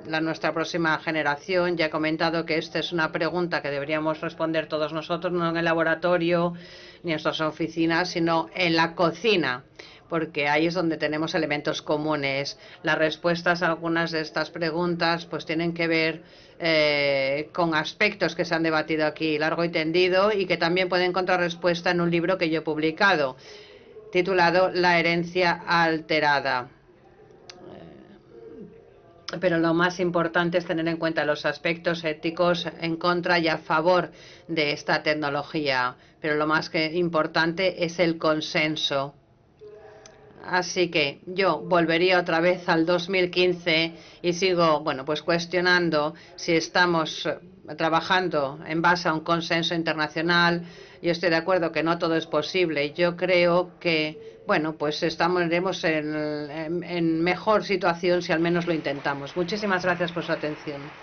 nuestra próxima generación? Ya he comentado que esta es una pregunta que deberíamos responder todos nosotros, no en el laboratorio ni en nuestras oficinas, sino en la cocina, porque ahí es donde tenemos elementos comunes. Las respuestas a algunas de estas preguntas tienen que ver con aspectos que se han debatido aquí largo y tendido y que también pueden encontrar respuesta en un libro que yo he publicado titulado La herencia alterada. Pero lo más importante es tener en cuenta los aspectos éticos en contra y a favor de esta tecnología. Pero lo más importante es el consenso. Así que yo volvería otra vez al 2015 y sigo, cuestionando si estamos trabajando en base a un consenso internacional Yo estoy de acuerdo que no todo es posible. Yo creo que, bueno, pues estaremos en mejor situación si al menos lo intentamos. Muchísimas gracias por su atención.